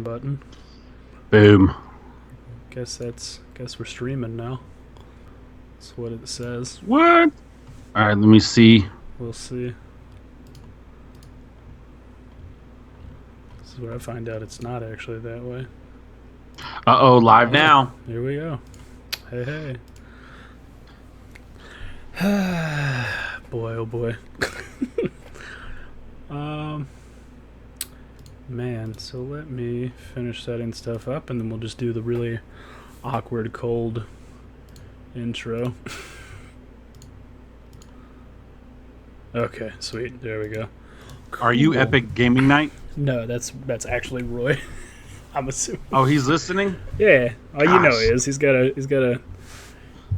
button. Boom. Guess we're streaming now. That's what it says. What? All right, let me see. We'll see. This is where I find out it's not actually that way. Uh-oh, live now. Here we go. Hey. Boy, oh boy. Man, so let me finish setting stuff up and then we'll just do the really awkward cold intro. Okay, sweet. There we go. Cool. Are you Epic Gaming Night? No, that's actually Roy. I'm assuming. Oh, he's listening? Yeah. Oh, you know Gosh. he is. He's gotta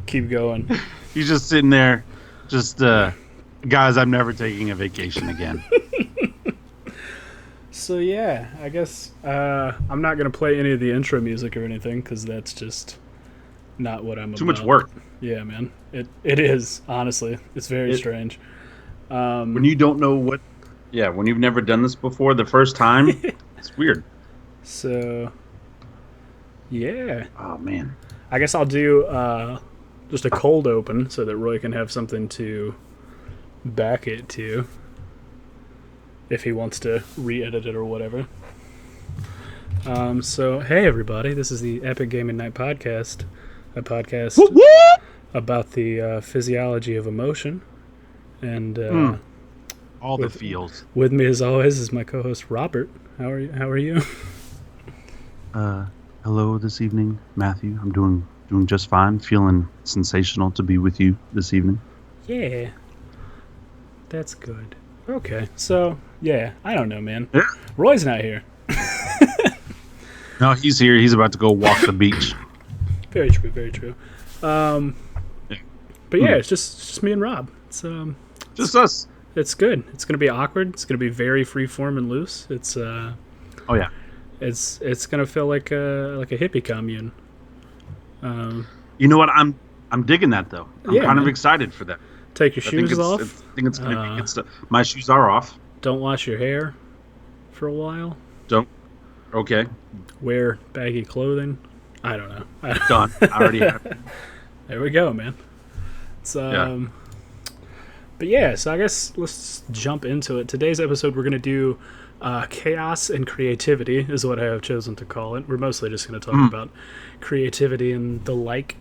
keep going. He's just sitting there, guys, I'm never taking a vacation again. So yeah, I guess I'm not gonna play any of the intro music or anything because that's just not what I'm Too about. much work. Yeah, man. It is, honestly. It's very strange. When you don't know what... Yeah, when you've never done this before the first time, it's weird. So yeah. Oh, man. I guess I'll do just a cold open so that Roy can have something to back it to if he wants to re-edit it or whatever. So, hey everybody, this is the Epic Gaming Night Podcast, a podcast about the physiology of emotion. And All the feels. with me, as always, is my co-host Robert. How are you? Hello this evening, Matthew. I'm doing just fine. Feeling sensational to be with you this evening. Yeah, that's good. Okay, so yeah, I don't know, man. Yeah. Roy's not here. No, he's here. He's about to go walk the beach. Very true, very true. But yeah, it's just me and Rob. It's Just us. it's good. It's gonna be awkward. It's gonna be very free form and loose. It's Oh, yeah. it's gonna feel like a hippie commune. You know what? I'm digging that, though. I'm Yeah, kind of man. excited for that. Take your I think shoes it's, off. I think it's going to be good stuff. My shoes are off. Don't wash your hair for a while. Don't. Okay. Wear baggy clothing. I don't know. Done. I already have. There we go, man. It's Yeah. But yeah, so I guess let's jump into it. Today's episode, we're gonna do chaos and creativity, is what I have chosen to call it. We're mostly just gonna talk about creativity and the like.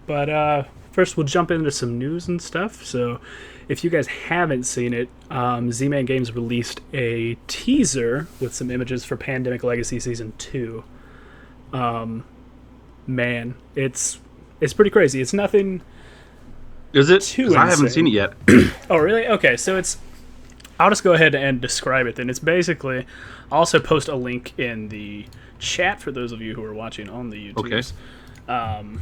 But first, we'll jump into some news and stuff. So, if you guys haven't seen it, Z-Man Games released a teaser with some images for Pandemic Legacy Season 2. Man, it's pretty crazy. It's nothing... Is it? Too 'Cause I haven't insane. seen it yet. Oh, really? Okay, so it's... I'll just go ahead and describe it then. It's basically... I'll also post a link in the chat for those of you who are watching on the YouTubes. Okay.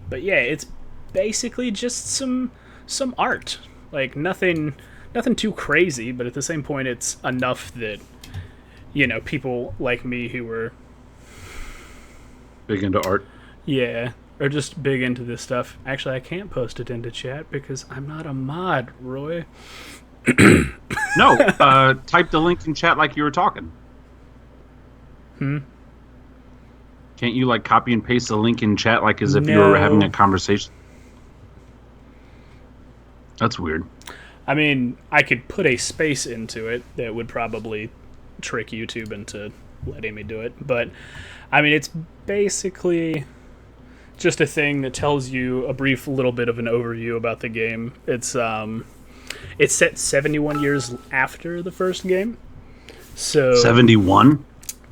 But yeah, it's basically just some art. Like, nothing too crazy, but at the same point, it's enough that, you know, people like me who were... Big into art. Yeah, are just big into this stuff. Actually, I can't post it into chat because I'm not a mod, Roy. No. Type the link in chat like you were talking. Can't you, like, copy and paste the link in chat like as if you were having No. a conversation? That's weird. I mean, I could put a space into it that would probably trick YouTube into letting me do it. But, I mean, it's basically just a thing that tells you a brief little bit of an overview about the game. It's set 71 years after the first game. So 71?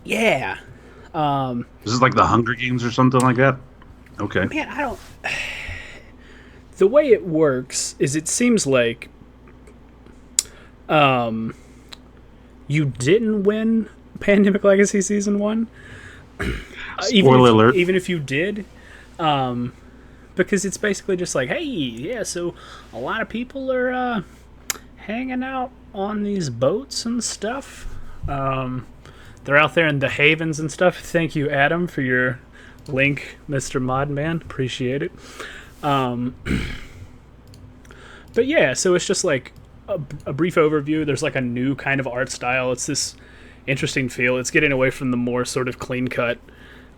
yeah. This is like the Hunger Games or something like that? Okay. Man, I don't... The way it works is it seems like you didn't win Pandemic Legacy Season 1. Spoiler alert. Even if you did. Because it's basically just like, hey, yeah, so a lot of people are hanging out on these boats and stuff. They're out there in the havens and stuff. Thank you, Adam, for your link, Mr. Modman. Appreciate it. But yeah, so it's just like a brief overview. There's like a new kind of art style. It's this interesting feel. It's getting away from the more sort of clean cut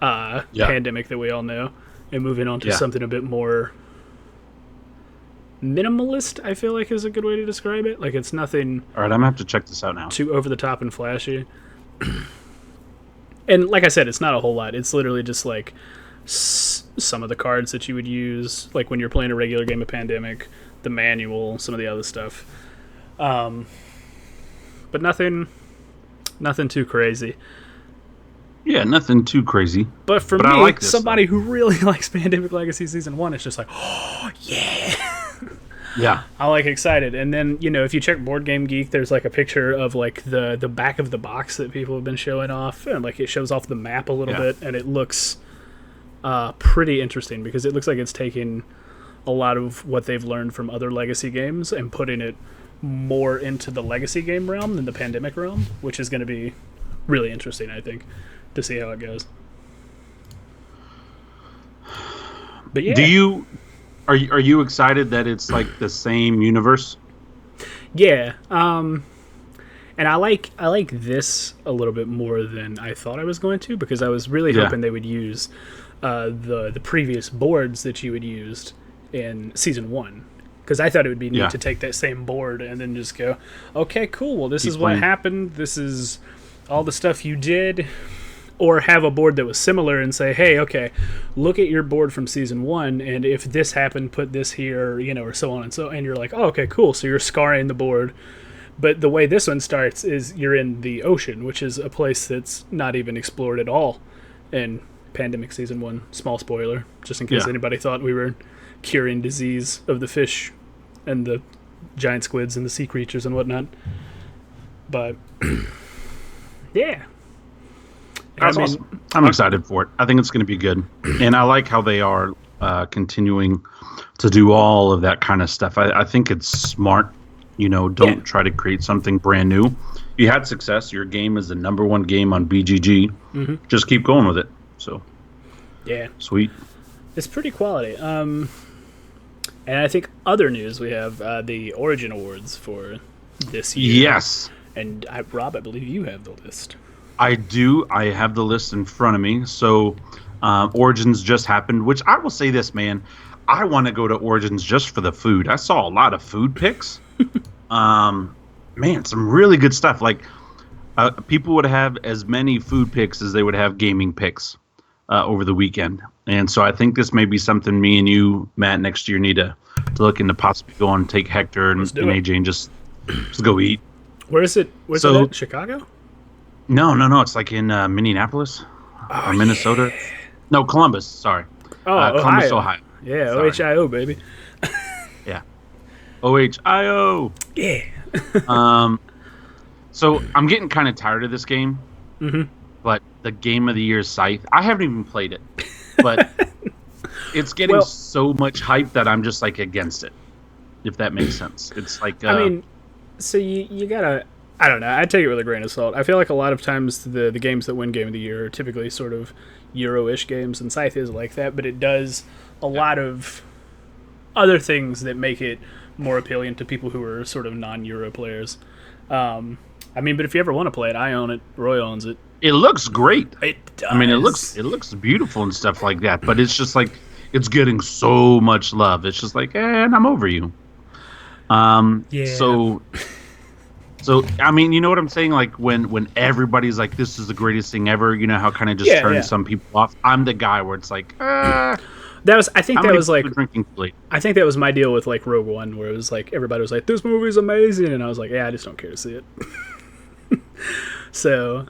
Pandemic that we all know, and moving on to something a bit more minimalist. I feel like is a good way to describe it. Like it's nothing. All right, I'm gonna have to check this out now. Too over the top and flashy. And like I said, it's not a whole lot. It's literally just like some of the cards that you would use, like when you're playing a regular game of Pandemic, the manual, some of the other stuff. But nothing too crazy. Yeah, nothing too crazy. But for me, like somebody who really likes Pandemic Legacy Season 1, it's just like, oh, yeah. Yeah. I'm like excited. And then, if you check Board Game Geek, there's like a picture of like the back of the box that people have been showing off. And like it shows off the map a little bit. And it looks pretty interesting because it looks like it's taking a lot of what they've learned from other Legacy games and putting it more into the Legacy game realm than the Pandemic realm, which is going to be really interesting, I think, to see how it goes. But yeah. Are you excited that it's like the same universe? Yeah. And I like this a little bit more than I thought I was going to, because I was really hoping they would use the previous boards that you had used in Season 1. Because I thought it would be neat to take that same board and then just go, okay, cool, well, this is what happened. This is all the stuff you did. Or have a board that was similar and say, hey, okay, look at your board from Season 1, and if this happened, put this here, or so on and so on. And you're like, oh, okay, cool, so you're scarring the board. But the way this one starts is you're in the ocean, which is a place that's not even explored at all in Pandemic Season 1. Small spoiler, just in case anybody thought we were curing disease of the fish and the giant squids and the sea creatures and whatnot. But, yeah. That's awesome. I'm excited for it. I think it's going to be good. And I like how they are continuing to do all of that kind of stuff. I think it's smart. Don't try to create something brand new. You had success. Your game is the #1 game on BGG. Mm-hmm. Just keep going with it. So, yeah. Sweet. It's pretty quality. And I think other news, we have the Origin Awards for this year. Yes. And Rob, I believe you have the list. I do. I have the list in front of me. So Origins just happened, which I will say this, man. I want to go to Origins just for the food. I saw a lot of food picks. Man, some really good stuff. Like people would have as many food picks as they would have gaming picks over the weekend. And so I think this may be something me and you, Matt, next year need to look into possibly go and take Hector and AJ and just go eat. Where is it? Where's it at? Chicago? No. It's like in Minneapolis or Minnesota. Yeah. No, Columbus. Sorry. Columbus, Ohio. Yeah, OHIO, baby. Yeah. OHIO. Yeah. So I'm getting kind of tired of this game. Mm-hmm. But the game of the year is Scythe. I haven't even played it. But it's getting so much hype that I'm just like against it. If that makes sense. It's like so you gotta, I don't know. I take it with a grain of salt. I feel like a lot of times the games that win Game of the Year are typically sort of Euro-ish games, and Scythe is like that, but it does a lot of other things that make it more appealing to people who are sort of non-Euro players. But if you ever want to play it, I own it. Roy owns it. It looks great. It does. It looks beautiful and stuff like that, but it's just like it's getting so much love. It's just like, and I'm over you. So you know what I'm saying? Like when everybody's like, this is the greatest thing ever, how kind of just turns some people off. I'm the guy where it's like, I think that was my deal with like Rogue One, where it was like everybody was like, this movie's amazing, and I was like, yeah, I just don't care to see it. So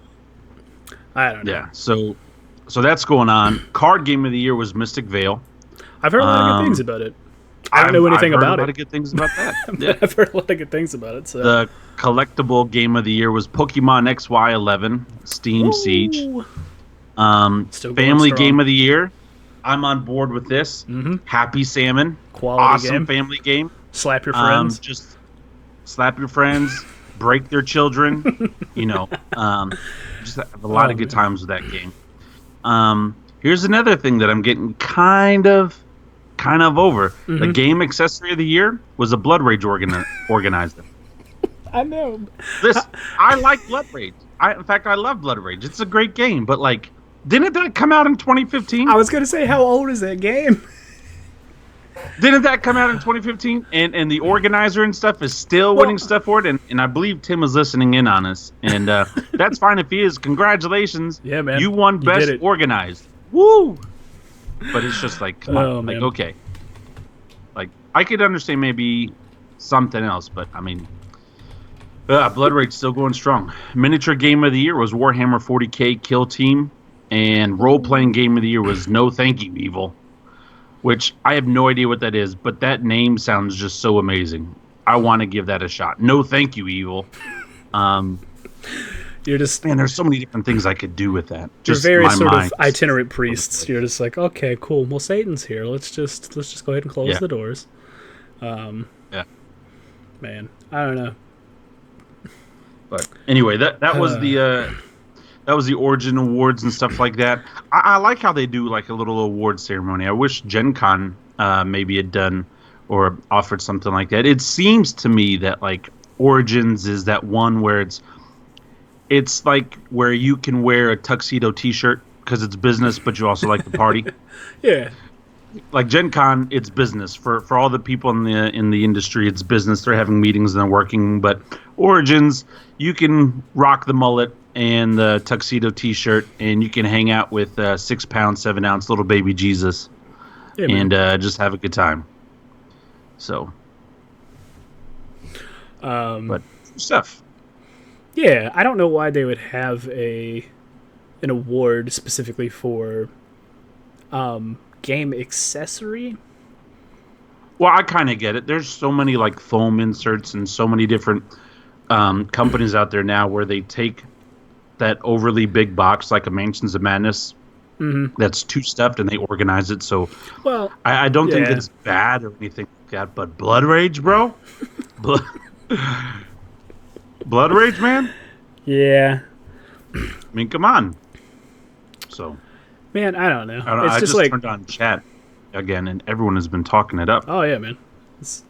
I don't know. Yeah, so that's going on. Card Game of the Year was Mystic Vale. I've heard a lot of good things about it. I don't know anything about it. I've heard a lot of good things about that. Yeah. I've heard a lot of good things about it. So the collectible Game of the Year was Pokemon XY11 Steam Siege. Family Game of the Year. I'm on board with this. Mm-hmm. Happy Salmon. Quality awesome game. Family game. Slap your friends. Just slap your friends. Break their children. Just have a lot of good times with that game. Here's another thing that I'm getting kind of over. Mm-hmm. The game accessory of the year was a Blood Rage organizer. I know. Listen, I like Blood Rage. In fact, I love Blood Rage. It's a great game, but like, didn't that come out in 2015? I was gonna say, how old is that game? Didn't that come out in 2015? And the organizer and stuff is still winning stuff for it. And I believe Tim is listening in on us. And that's fine if he is. Congratulations. Yeah, man. You won You Best did it. Organized. Woo! But it's just like, come Oh, on. Like, man. okay. Like, I could understand maybe something else, but I mean, Blood Rage still going strong. Miniature Game of the Year was Warhammer 40K Kill Team. And Role-Playing Game of the Year was No Thank You, Evil. Which I have no idea what that is, but that name sounds just so amazing. I want to give that a shot. No, thank you, Evil. You're just Man, there's so many different things I could do with that. you're Just very my sort mind. of itinerant priests. You're just like, okay, cool. Well, Satan's here. Let's just go ahead and close Yeah. the doors. Yeah. Man, I don't know. But anyway, that was the Origin Awards and stuff like that. I like how they do like a little award ceremony. I wish Gen Con maybe had done or offered something like that. It seems to me that like Origins is that one where it's like where you can wear a tuxedo T-shirt because it's business, but you also like the party. Yeah. Like Gen Con, it's business for all the people in the industry. It's business. They're having meetings and they're working. But Origins, you can rock the mullet and the tuxedo T-shirt, and you can hang out with 6 pound, 7 ounce little baby Jesus, Yeah, man. and just have a good time. So, but stuff. Yeah, I don't know why they would have an award specifically for game accessory. Well, I kind of get it. There's so many like foam inserts and so many different companies out there now where they take that overly big box like a Mansions of Madness that's too stuffed and they organize it. So Well, I don't think yeah. it's bad or anything like that. But Blood Rage, bro, Blood, Blood Rage, man. yeah, I mean, come on. So man, I don't know. I, don't, It's I just just like, turned on chat again, and everyone has been talking it up. oh yeah, man,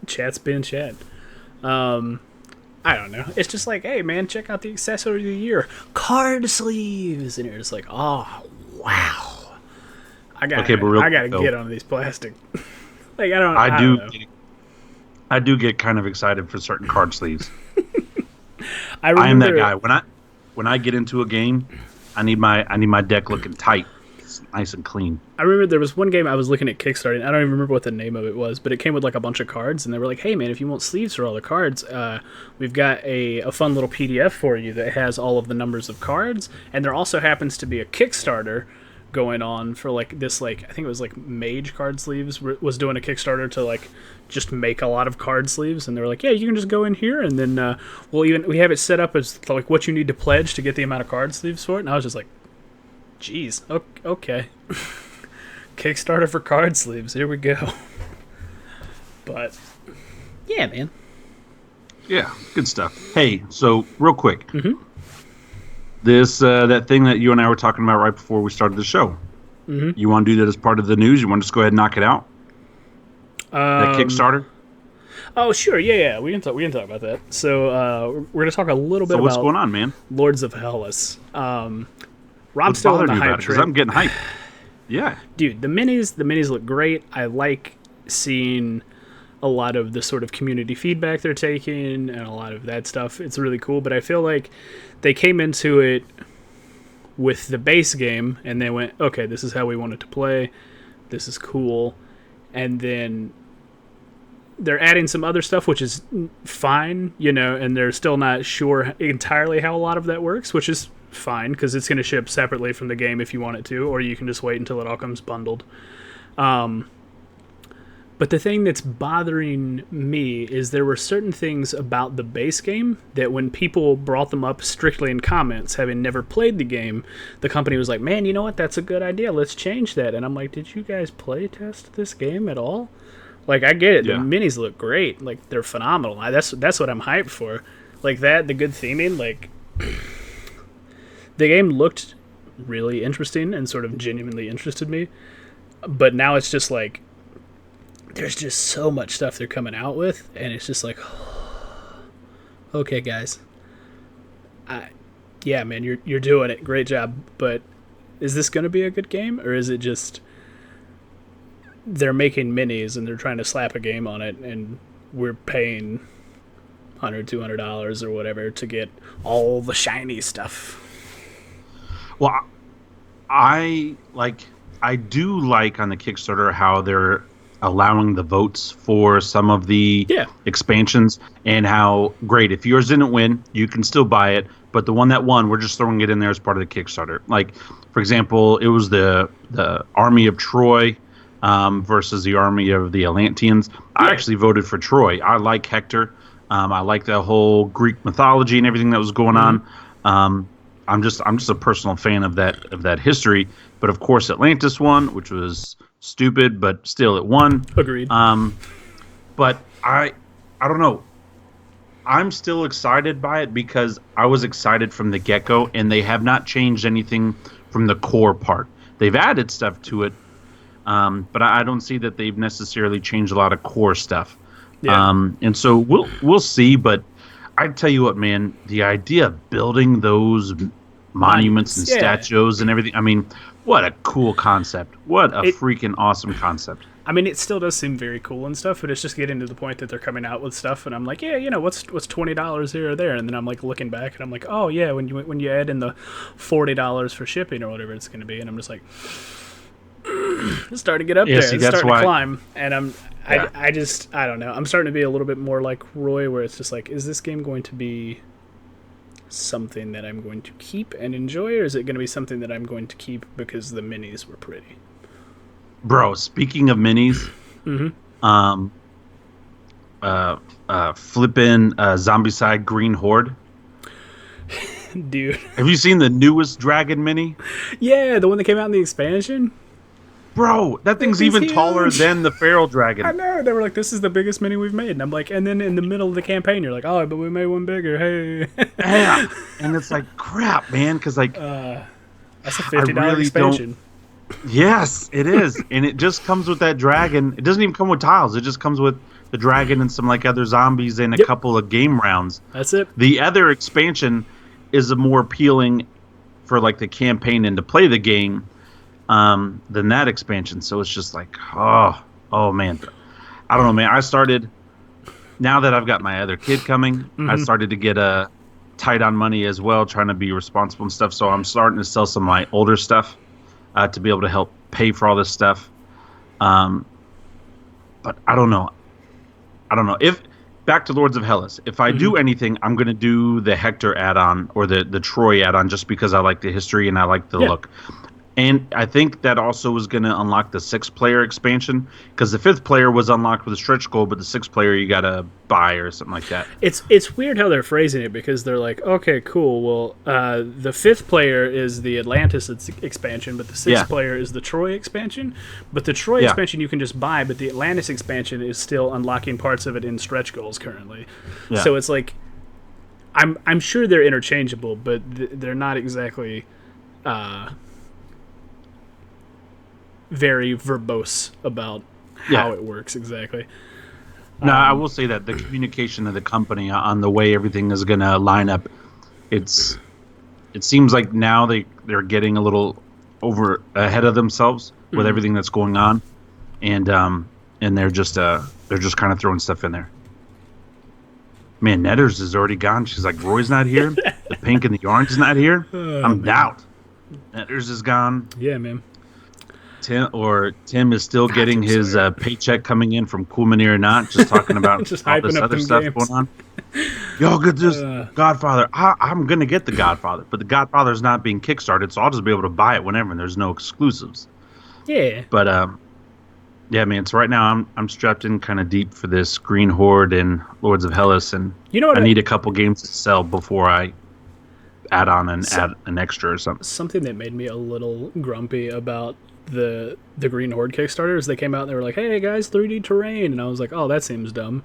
chat's been chat. I don't know. It's just like, hey, man, check out the accessory of the year, card sleeves, and you're just like, oh wow, I gotta though, get on these plastic. Like I don't know. I do get kind of excited for certain card sleeves. I I am that remember- guy. When I get into a game, I need my deck looking tight, it's nice and clean. I remember there was one game I was looking at Kickstarting. I don't even remember what the name of it was, but it came with like a bunch of cards, and they were like, "Hey, man, if you want sleeves for all the cards, we've got a fun little PDF for you that has all of the numbers of cards." And there also happens to be a Kickstarter going on for like this, like I think it was like Mage card sleeves was doing a Kickstarter to like just make a lot of card sleeves, and they were like, "Yeah, you can just go in here, and then we have it set up as like what you need to pledge to get the amount of card sleeves for it." And I was just like, "Geez, okay." Kickstarter for card sleeves. Here we go. But yeah, man. Yeah, good stuff. Hey, so real quick, this that thing that you and I were talking about right before we started the show. You want to do that as part of the news? You want to just go ahead and knock it out? That Kickstarter. Oh, sure. Yeah. We can talk about that. So we're gonna talk a little bit So what's about going on, man? Lords of Hellas. Rob's What's still in bothering the you hype about it? Because train. I'm getting hyped. Yeah. Dude, the minis look great. I like seeing a lot of the sort of community feedback they're taking and a lot of that stuff. It's really cool, but I feel like they came into it with the base game and they went, okay, this is how we want it to play. This is cool. And then they're adding some other stuff, which is fine, and they're still not sure entirely how a lot of that works, which is fine because it's going to ship separately from the game if you want it to, or you can just wait until it all comes bundled. But the thing that's bothering me is there were certain things about the base game that when people brought them up strictly in comments, having never played the game, the company was like, man, you know what? That's a good idea. Let's change that. And I'm like, did you guys play test this game at all? Like, I get it. Yeah. The minis look great. Like, they're phenomenal. That's what I'm hyped for. Like that, the good theming, like... The game looked really interesting and sort of genuinely interested me. But now it's just like... There's just so much stuff they're coming out with, and it's just like... okay, guys, yeah, man, you're doing it, great job. But is this going to be a good game, or is it just they're making minis and they're trying to slap a game on it, and we're paying $100, $200 or whatever to get all the shiny stuff? Well, I do like on the Kickstarter how they're allowing the votes for some of the expansions, and how great, if yours didn't win, you can still buy it, but the one that won, we're just throwing it in there as part of the Kickstarter. Like, for example, it was the Army of Troy versus the Army of the Atlanteans. I actually voted for Troy. I like Hector. I like the whole Greek mythology and everything that was going on. I'm just a personal fan of that history. But of course, Atlantis won, which was stupid, but still it won. Agreed. But I don't know. I'm still excited by it because I was excited from the get-go, and they have not changed anything from the core part. They've added stuff to it, but I don't see that they've necessarily changed a lot of core stuff. Yeah. And so we'll see. But I tell you what, man, the idea of building those monuments and statues and everything, I mean, what a cool concept. What a freaking awesome concept. I mean, it still does seem very cool and stuff, but it's just getting to the point that they're coming out with stuff, and I'm like, yeah, what's $20 here or there, and then I'm like looking back, and I'm like, oh yeah, when you add in the $40 for shipping or whatever it's going to be, and I'm just like, it's starting to get up there, it's starting to climb, and I don't know, I'm starting to be a little bit more like Roy, where it's just like, is this game going to be something that I'm going to keep and enjoy, or is it going to be something that I'm going to keep because the minis were pretty? Bro, speaking of minis, flippin' Zombicide Green Horde. Dude. Have you seen the newest Dragon mini? Yeah, the one that came out in the expansion. Bro, that thing's even huge. Taller than the Feral Dragon. I know. They were like, this is the biggest mini we've made. And I'm like, and then in the middle of the campaign, you're like, oh, but we made one bigger. Hey. Yeah. And it's like, crap, man, because like... that's a $50 expansion. Yes, it is. And it just comes with that dragon. It doesn't even come with tiles. It just comes with the dragon and some like other zombies and a couple of game rounds. That's it. The other expansion is a more appealing for like the campaign and to play the game than that expansion. So it's just like, oh man. I don't know, man. I started, now that I've got my other kid coming, I started to get tight on money as well, trying to be responsible and stuff. So I'm starting to sell some of my older stuff to be able to help pay for all this stuff. But I don't know. If back to Lords of Hellas, if I do anything, I'm going to do the Hector add-on or the Troy add-on just because I like the history and I like the look. And I think that also is going to unlock the 6-player expansion, because the 5th player was unlocked with a stretch goal, but the 6th player you got to buy or something like that. It's weird how they're phrasing it, because they're like, okay, cool, well, the 5th player is the Atlantis expansion, but the 6th player is the Troy expansion. But the Troy expansion you can just buy, but the Atlantis expansion is still unlocking parts of it in stretch goals currently. Yeah. So it's like, I'm sure they're interchangeable, but they're not exactly... very verbose about how it works exactly. No, I will say that the communication of the company on the way everything is going to line up, it seems like now they're getting a little ahead of themselves with everything that's going on, and they're just kind of throwing stuff in there. Man, Netters is already gone. She's like, Roy's not here. The pink and the orange is not here. I'm out. Netters is gone. Yeah, man. Tim is still getting his paycheck coming in from Cool Mini or Not, just talking about just all this other stuff going on. Y'all get this Godfather. I'm going to get the Godfather, but the Godfather's not being kickstarted, so I'll just be able to buy it whenever, and there's no exclusives. Yeah. But, yeah, man, so right now I'm strapped in kind of deep for this Green Horde and Lords of Hellas, and I need a couple games to sell before I add on and add an extra or something. Something that made me a little grumpy about the Green Horde Kickstarter is they came out and they were like, hey guys, 3D terrain, and I was like, oh, that seems dumb.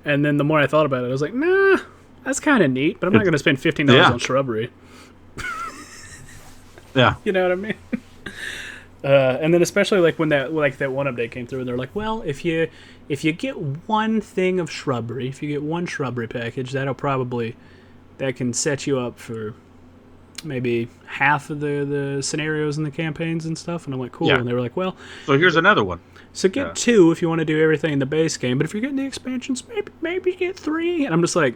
And then the more I thought about it, I was like, nah, that's kind of neat, but I'm not going to spend $15 on shrubbery. Yeah. You know what I mean? And then especially like when that one update came through, and they're like, well, if you get one thing of shrubbery, if you get one shrubbery package, that can set you up for maybe half of the scenarios in the campaigns and stuff. And I'm like, cool. Yeah. And they were like, well, So here's another one. so get two if you want to do everything in the base game, but if you're getting the expansions, maybe get three. And I'm just like,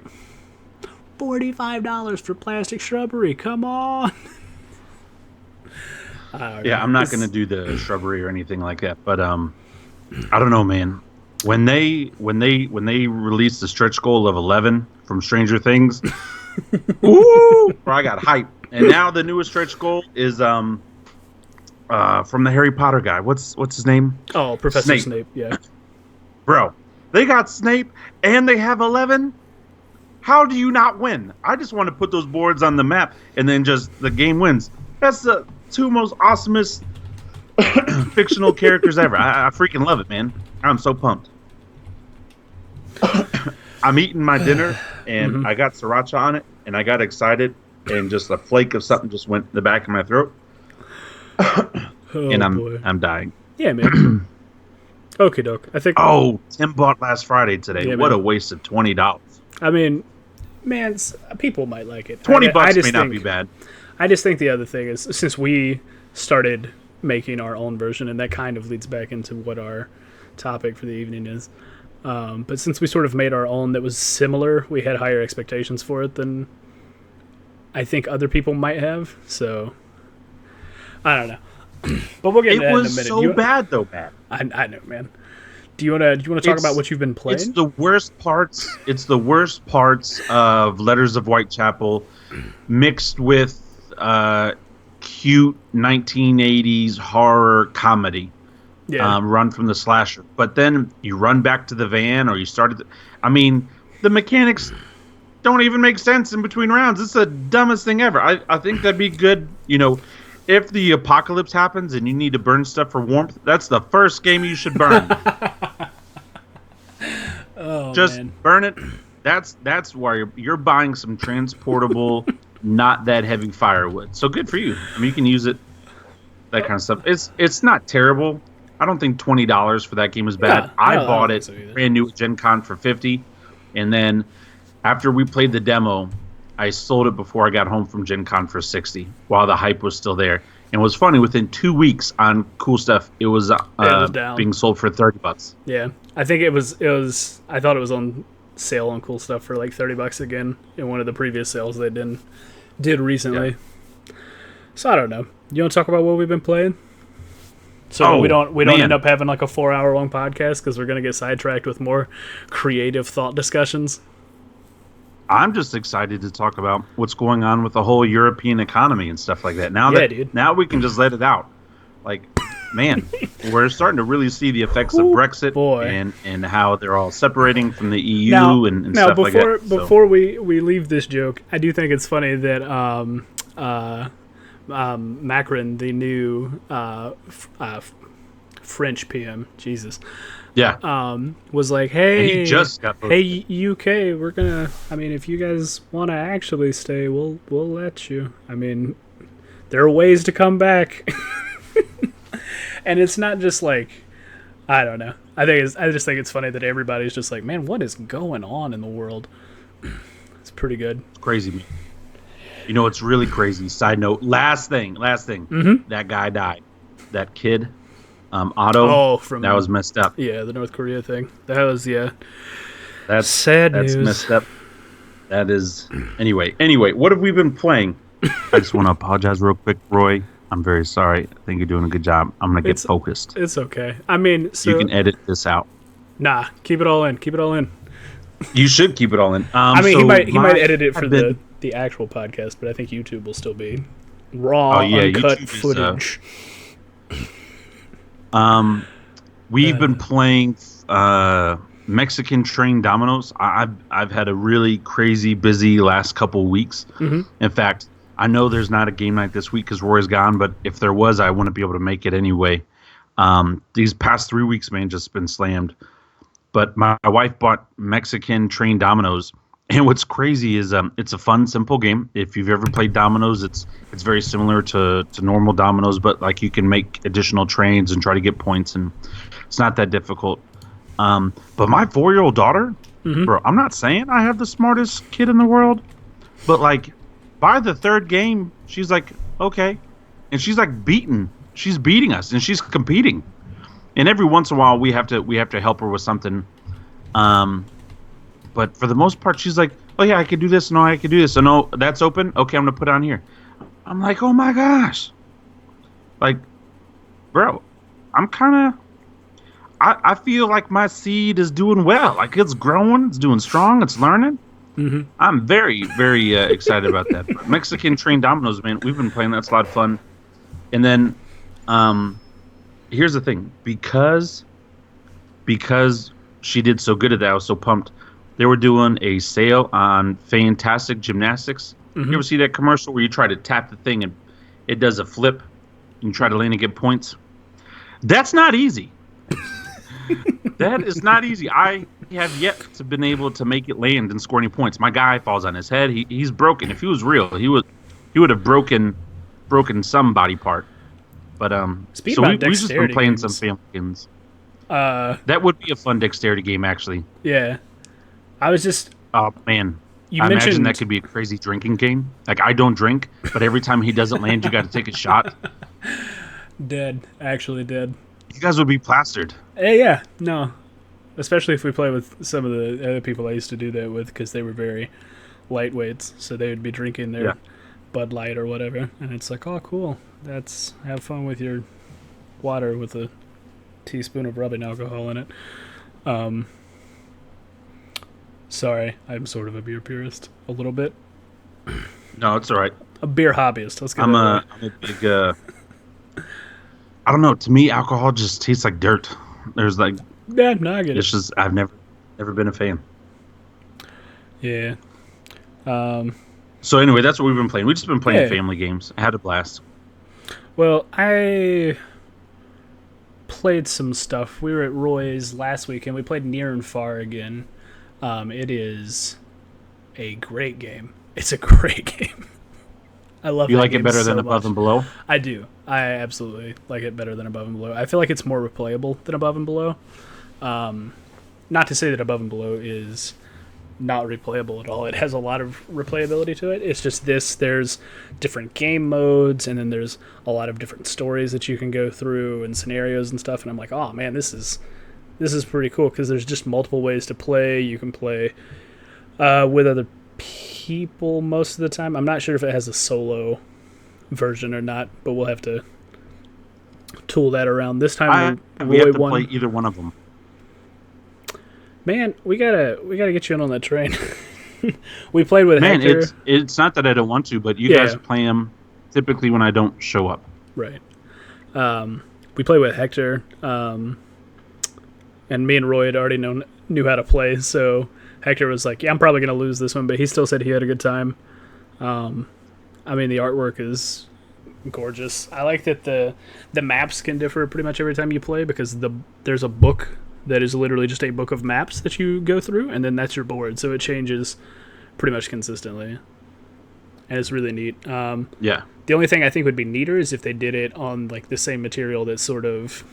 $45 for plastic shrubbery. Come on. Yeah, I'm not going to do the shrubbery or anything like that, but I don't know, man. When they released the stretch goal of 11 from Stranger Things, ooh, I got hype. And now the newest stretch goal is from the Harry Potter guy. What's his name? Oh, Professor Snape. Yeah. Bro, they got Snape and they have 11. How do you not win? I just want to put those boards on the map and then just the game wins. That's the two most awesomest fictional characters ever. I freaking love it, man. I'm so pumped. I'm eating my dinner and I got sriracha on it and I got excited and just a flake of something just went in the back of my throat. And I'm dying. Yeah, man. Okie doke. I think. Oh, Tim bought last Friday today. Yeah, what man. a waste of $20. I mean, man, people might like it. $20 may not be bad. I just think the other thing is, since we started making our own version, and that kind of leads back into what our topic for the evening is. But since we sort of made our own that was similar, we had higher expectations for it than I think other people might have. So I don't know. But we'll get into that in a minute. It was so bad, though, Matt. I know, man. Do you want to talk about what you've been playing? It's the worst parts. It's the worst parts of Letters of Whitechapel, mixed with cute 1980s horror comedy. Yeah. Run from the slasher, but then you run back to the van, or you started. I mean, the mechanics don't even make sense in between rounds. It's the dumbest thing ever. I think that'd be good. You know, if the apocalypse happens and you need to burn stuff for warmth, that's the first game you should burn. Just man. burn it. That's why you're buying some transportable, not that heavy firewood. So good for you. I mean, you can use it. That kind of stuff. It's not terrible. I don't think $20 for that game is bad. Yeah, I bought it so brand new at Gen Con for $50, and then after we played the demo, I sold it before I got home from Gen Con for $60 while the hype was still there. And it was funny, within 2 weeks on Cool Stuff, it was down. being sold for $30. Yeah, I think it was. I thought it was on sale on Cool Stuff for like $30 again in one of the previous sales they did recently. Yeah. So I don't know. You want to talk about what we've been playing? So we don't end up having like a 4-hour long podcast because we're gonna get sidetracked with more creative thought discussions. I'm just excited to talk about what's going on with the whole European economy and stuff like that. Now now we can just let it out. Like, man, we're starting to really see the effects of Brexit and how they're all separating from the EU and stuff like that. Before we leave this joke, I do think it's funny that Macron, the new French PM, Jesus, was like, hey, and he just got voted. Hey UK, we're gonna. I mean, if you guys want to actually stay, we'll let you. I mean, there are ways to come back, and it's not just like, I don't know. I just think it's funny that everybody's just like, man, what is going on in the world? It's pretty good. It's crazy, man. You know, it's really crazy. Side note, last thing. Mm-hmm. That guy died. That kid, Otto. That was messed up. Yeah, the North Korea thing. That was That's sad news. That's messed up. That is. Anyway, what have we been playing? I just want to apologize real quick, Roy. I'm very sorry. I think you're doing a good job. I'm gonna get focused. It's okay. I mean, so you can edit this out. Nah, keep it all in. Keep it all in. You should keep it all in. I mean, he might edit it for the actual podcast, but I think YouTube will still be raw, uncut footage. We've been playing Mexican Train Dominoes. I've had a really crazy busy last couple weeks. Mm-hmm. In fact, I know there's not a game night this week because Roy's gone, but if there was, I wouldn't be able to make it anyway. These past 3 weeks, man, just been slammed. But my wife bought Mexican Train Dominoes, And what's crazy is it's a fun, simple game. If you've ever played dominoes, it's very similar to normal dominoes, but like you can make additional trains and try to get points, and it's not that difficult. But my 4-year-old daughter, bro, I'm not saying I have the smartest kid in the world, but like by the third game, she's like, okay, and she's like she's beating us, and she's competing. And every once in a while, we have to help her with something. But for the most part, she's like, oh yeah, I can do this. No, I can do this. So no, that's open. Okay, I'm gonna put it on here. I'm like, oh my gosh, like, bro, I'm kind of. I feel like my seed is doing well. Like it's growing, it's doing strong, it's learning. I'm very, very excited about that. But Mexican trained dominoes, man. We've been playing. That's a lot of fun. And then, here's the thing: because she did so good at that, I was so pumped. They were doing a sale on Fantastic Gymnastics. You ever see that commercial where you try to tap the thing and it does a flip and you try to land and get points? That's not easy. That is not easy. I have yet to been able to make it land and score any points. My guy falls on his head. He's broken. If he was real, he would have broken some body part. But so we've just been playing some family games. That would be a fun dexterity game, actually. Yeah, I was just. Oh man, I imagine that could be a crazy drinking game. Like I don't drink, but every time he doesn't land, you got to take a shot. Dead, actually dead. You guys would be plastered. Yeah, no. Especially if we play with some of the other people I used to do that with, because they were very lightweights, so they would be drinking their Bud Light or whatever, and it's like, oh, cool. Have fun with your water with a teaspoon of rubbing alcohol in it. Sorry, I'm sort of a beer purist, a little bit. No, it's all right. A beer hobbyist. Let's get I'm a big. I don't know. To me, alcohol just tastes like dirt. There's like. Yeah, no, I get it. It's just I've never been a fan. Yeah. So anyway, that's what we've been playing. We've just been playing family games. I had a blast. Well, I played some stuff. We were at Roy's last week, and we played Near and Far again. It is a great game. It's a great game. I love it. You like it better than Above and Below? I do. I absolutely like it better than Above and Below. I feel like it's more replayable than Above and Below. Not to say that Above and Below is not replayable at all. It has a lot of replayability to it. It's just there's different game modes, and then there's a lot of different stories that you can go through and scenarios and stuff. And I'm like, oh man, this is pretty cool, because there's just multiple ways to play. You can play with other people most of the time. I'm not sure if it has a solo version or not, but we'll have to tool that around. This time we have to play either one of them. Man, we gotta get you in on that train. We played with Hector. It's not that I don't want to, but you guys play them typically when I don't show up. Right. We played with Hector, and me and Roy had already knew how to play, so Hector was like, yeah, I'm probably going to lose this one, but he still said he had a good time. I mean, the artwork is gorgeous. I like that the maps can differ pretty much every time you play, because there's a book that is literally just a book of maps that you go through, and then that's your board, so it changes pretty much consistently. And it's really neat. Yeah. The only thing I think would be neater is if they did it on like the same material that sort of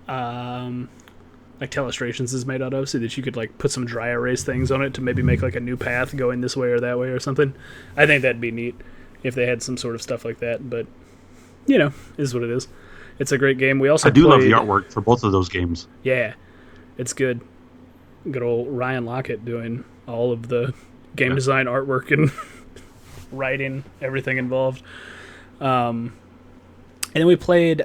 like Telestrations is made out of, so that you could like put some dry erase things on it to maybe make like a new path going this way or that way or something. I think that'd be neat if they had some sort of stuff like that, but is what it is. It's a great game. We also love the artwork for both of those games. Yeah, it's good. Good old Ryan Lockett doing all of the game design, artwork, and writing, everything involved. And then we played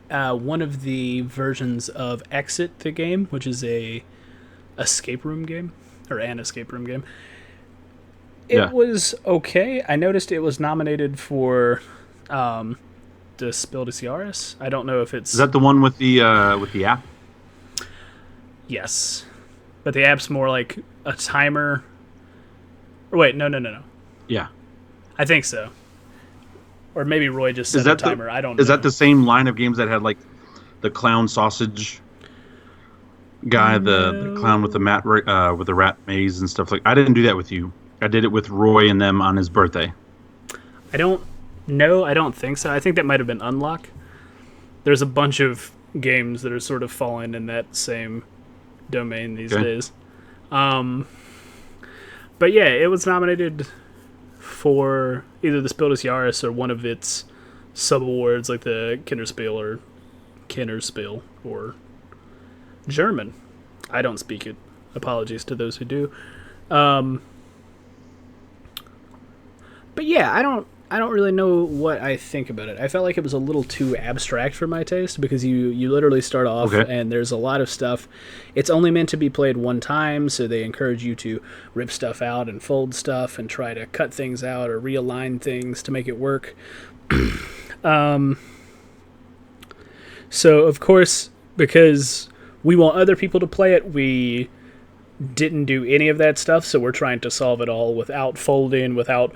one of the versions of Exit, the game, which is a escape room game, or an escape room game. It was okay. I noticed it was nominated for the Spiel des Jahres. I don't know if it's... Is that the one with the app? Yes. But the app's more like a timer. Or wait, no. Yeah. I think so. Or maybe Roy just set a timer. I don't know. Is that the same line of games that had like the clown sausage? guy, the clown with the with the rat maze and stuff like. I didn't do that with you. I did it with Roy and them on his birthday. I don't know. I don't think so. I think that might have been Unlock. There's a bunch of games that are sort of falling in that same domain these days. But yeah, it was nominated for either the Spiel des Jahres or one of its sub-awards, like the Kinderspiel or Kinderspiel or German. I don't speak it. Apologies to those who do. But yeah, I don't really know what I think about it. I felt like it was a little too abstract for my taste because you literally start off and there's a lot of stuff. It's only meant to be played one time, so they encourage you to rip stuff out and fold stuff and try to cut things out or realign things to make it work. So, of course, because we want other people to play it, we didn't do any of that stuff, so we're trying to solve it all without folding, without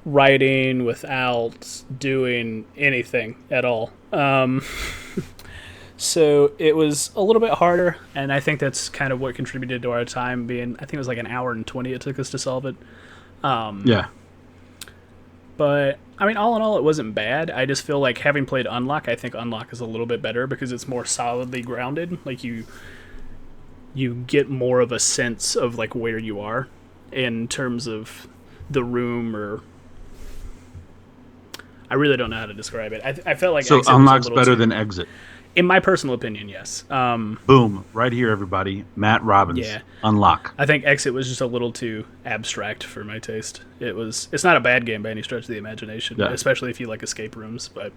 writing, without doing anything at all. So it was a little bit harder, and I think that's kind of what contributed to our time being, I think it was like an hour and 20 it took us to solve it. Yeah. But, I mean, all in all, it wasn't bad. I just feel like having played Unlock, I think Unlock is a little bit better because it's more solidly grounded. Like, you get more of a sense of, like, where you are in terms of the room or... I really don't know how to describe it. I felt like so Exit Unlock's better than Exit. In my personal opinion, yes. Boom! Right here, everybody. Matt Robbins. Yeah. Unlock. I think Exit was just a little too abstract for my taste. It's not a bad game by any stretch of the imagination, especially if you like escape rooms, but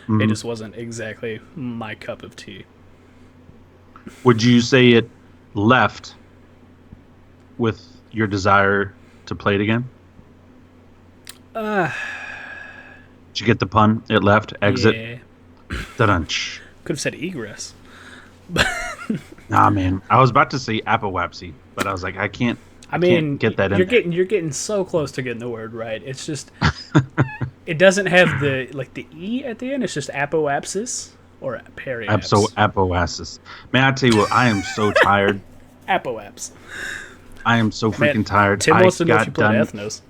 it just wasn't exactly my cup of tea. Would you say it left with your desire to play it again? Did you get the pun? It left. Exit. Yeah. Da-dunch. Could have said egress. Nah, man. I was about to say apowapsy, but I was like, I can't get that in. You're getting so close to getting the word right. It's just it doesn't have the E at the end. It's just apoapsis or periaps. Apoapsis. Man, I tell you what, I am so tired. Apoaps. I am so freaking tired. Tim wants to know if you played Ethnos.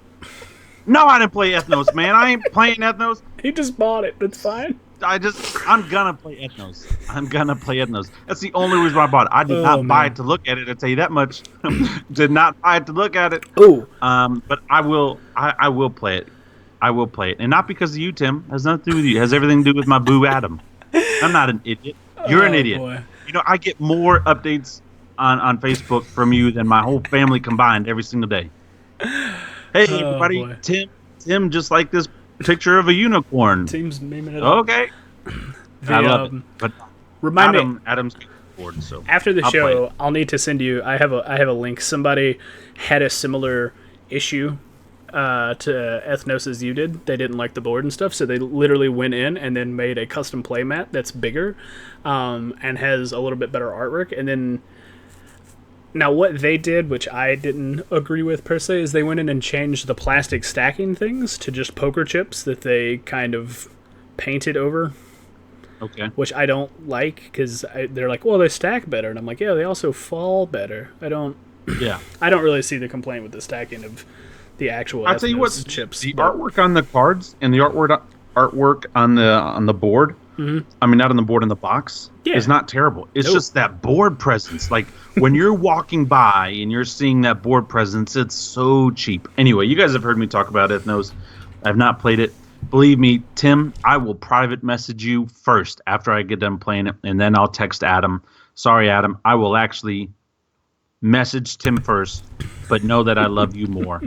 No, I didn't play Ethnos, man. I ain't playing Ethnos. He just bought it. That's fine. I'm gonna play Ethnos. That's the only reason why I bought it. I did not buy it to look at it. I'll tell you that much. Did not buy it to look at it. Ooh. But I will play it. I will play it, and not because of you, Tim. It has nothing to do with you. It has everything to do with my boo Adam. I'm not an idiot. You're an idiot. Boy. You know, I get more updates on Facebook from you than my whole family combined every single day. Hey, everybody. Boy. Tim just like this picture of a unicorn. Tim's memeing it up. Okay. I love it. But remind me, Adam's bored, so after the show, I'll need to send you. I have a link. Somebody had a similar issue to Ethnos as you did. They didn't like the board and stuff, so they literally went in and then made a custom playmat that's bigger and has a little bit better artwork. And then now what they did, which I didn't agree with per se, is they went in and changed the plastic stacking things to just poker chips that they kind of painted over. Okay. Which I don't like because they're like, well, they stack better, and I'm like, yeah, they also fall better. I don't really see the complaint with the stacking of the actual. I'll tell you what, chips. The artwork on the cards and the artwork on the board. Mm-hmm. I mean, not on the board, in the box. Yeah. Is not terrible. It's just that board presence. Like when you're walking by and you're seeing that board presence, it's so cheap. Anyway, you guys have heard me talk about Ethnos. I've not played it. Believe me, Tim, I will private message you first after I get done playing it, and then I'll text Adam. Sorry, Adam. I will actually message Tim first, but know that I love you more.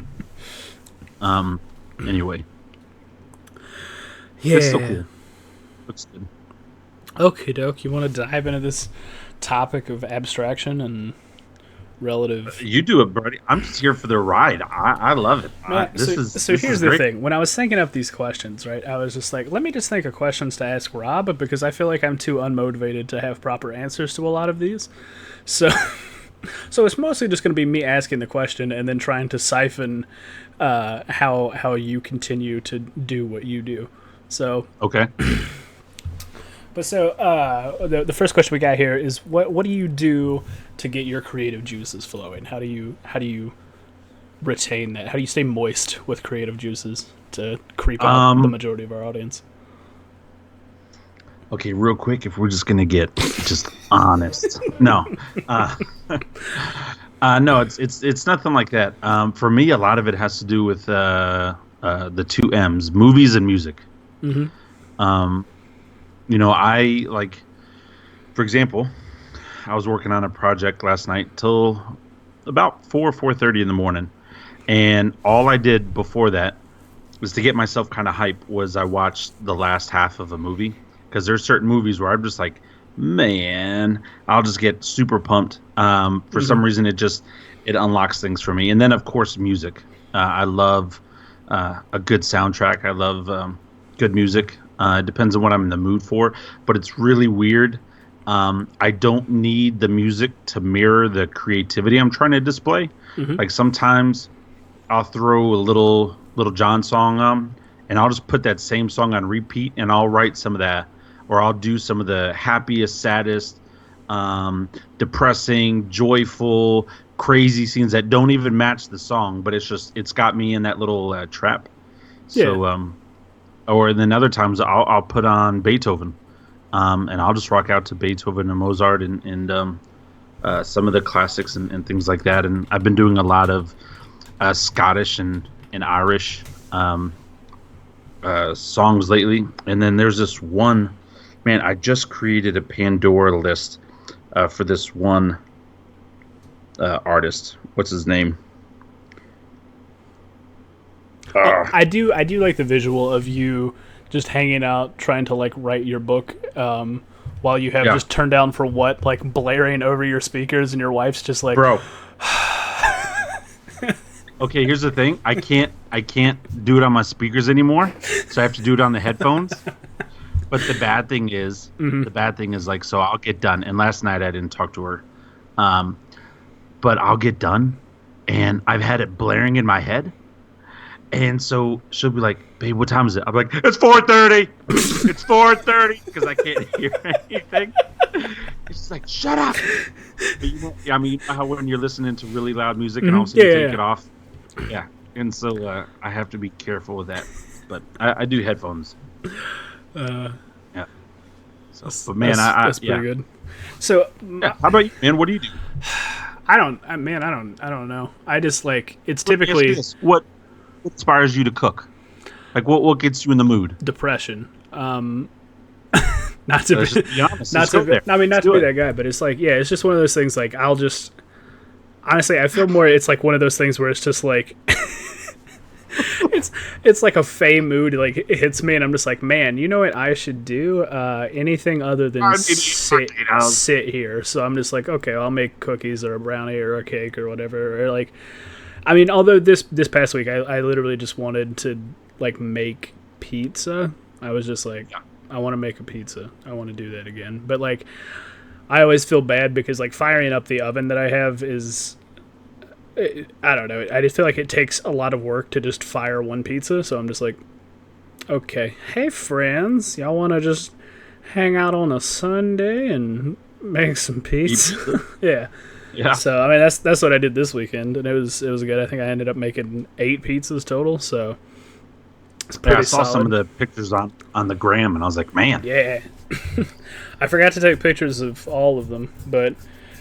Anyway. Yeah. It's so cool. Looks good. Okay, doke. You want to dive into this topic of abstraction and relative? You do it, buddy. I'm just here for the ride. I love it. So here's the thing. When I was thinking up these questions, right, I was just like, let me just think of questions to ask Rob because I feel like I'm too unmotivated to have proper answers to a lot of these. So it's mostly just going to be me asking the question and then trying to siphon how you continue to do what you do. So okay. But so the first question we got here is what do you do to get your creative juices flowing? How do you retain that? How do you stay moist with creative juices to creep out the majority of our audience? Okay, real quick, if we're just gonna get just honest, no, no, it's nothing like that. For me, a lot of it has to do with the two M's: movies and music. Mm-hmm. I like, for example, I was working on a project last night till about 4:30 in the morning, and all I did before that was to get myself kind of hype. Was I watched the last half of a movie, because there's certain movies where I'm just like, man, I'll just get super pumped. For some reason, it unlocks things for me. And then, of course, music. I love a good soundtrack. I love good music. It depends on what I'm in the mood for. But it's really weird. I don't need the music to mirror the creativity I'm trying to display. Mm-hmm. Like sometimes I'll throw a little John song on, and I'll just put that same song on repeat, and I'll write some of that. Or I'll do some of the happiest, saddest, depressing, joyful, crazy scenes that don't even match the song, but it's got me in that little trap. Yeah. So, or then other times I'll put on Beethoven, and I'll just rock out to Beethoven and Mozart and some of the classics and things like that. And I've been doing a lot of Scottish and Irish songs lately. And then there's this one. Man, I just created a Pandora list for this one artist. What's his name? I do like the visual of you just hanging out trying to like write your book while you have just turned down for what, like blaring over your speakers, and your wife's just like, bro. Okay, here's the thing. I can't do it on my speakers anymore, so I have to do it on the headphones. But the bad thing is, like, so I'll get done. And last night I didn't talk to her, but I'll get done, and I've had it blaring in my head, and so she'll be like, "Babe, what time is it?" I'm like, "It's 4:30. It's 4:30," because I can't hear anything. It's just like, "Shut up!" But you know how when you're listening to really loud music and also you take it off, and so I have to be careful with that. But I do headphones. Yeah. So, but man, that's pretty good. So, how about you, man? What do you do? I don't know. I just like it's typically what inspires you to cook. Like what gets you in the mood? Depression. Not to be honest, not to be that guy, but it's like it's just one of those things. Like I'll just honestly, I feel more. It's like one of those things where it's just like. It's like a fey mood, like it hits me, and I'm just like, man, you know what I should do? Anything other than sit here. So I'm just like, okay, I'll make cookies or a brownie or a cake or whatever. Or like, I mean, although this past week I literally just wanted to like make pizza. I was just like, I want to make a pizza. I want to do that again. But like, I always feel bad because like firing up the oven that I have is. I don't know. I just feel like it takes a lot of work to just fire one pizza. So I'm just like, okay, hey friends, y'all want to just hang out on a Sunday and make some pizza? Yeah. So I mean, that's what I did this weekend, and it was good. I think I ended up making 8 pizzas total. So it's pretty I saw solid. some of the pictures on the gram, and I was like, man. Yeah. I forgot to take pictures of all of them, but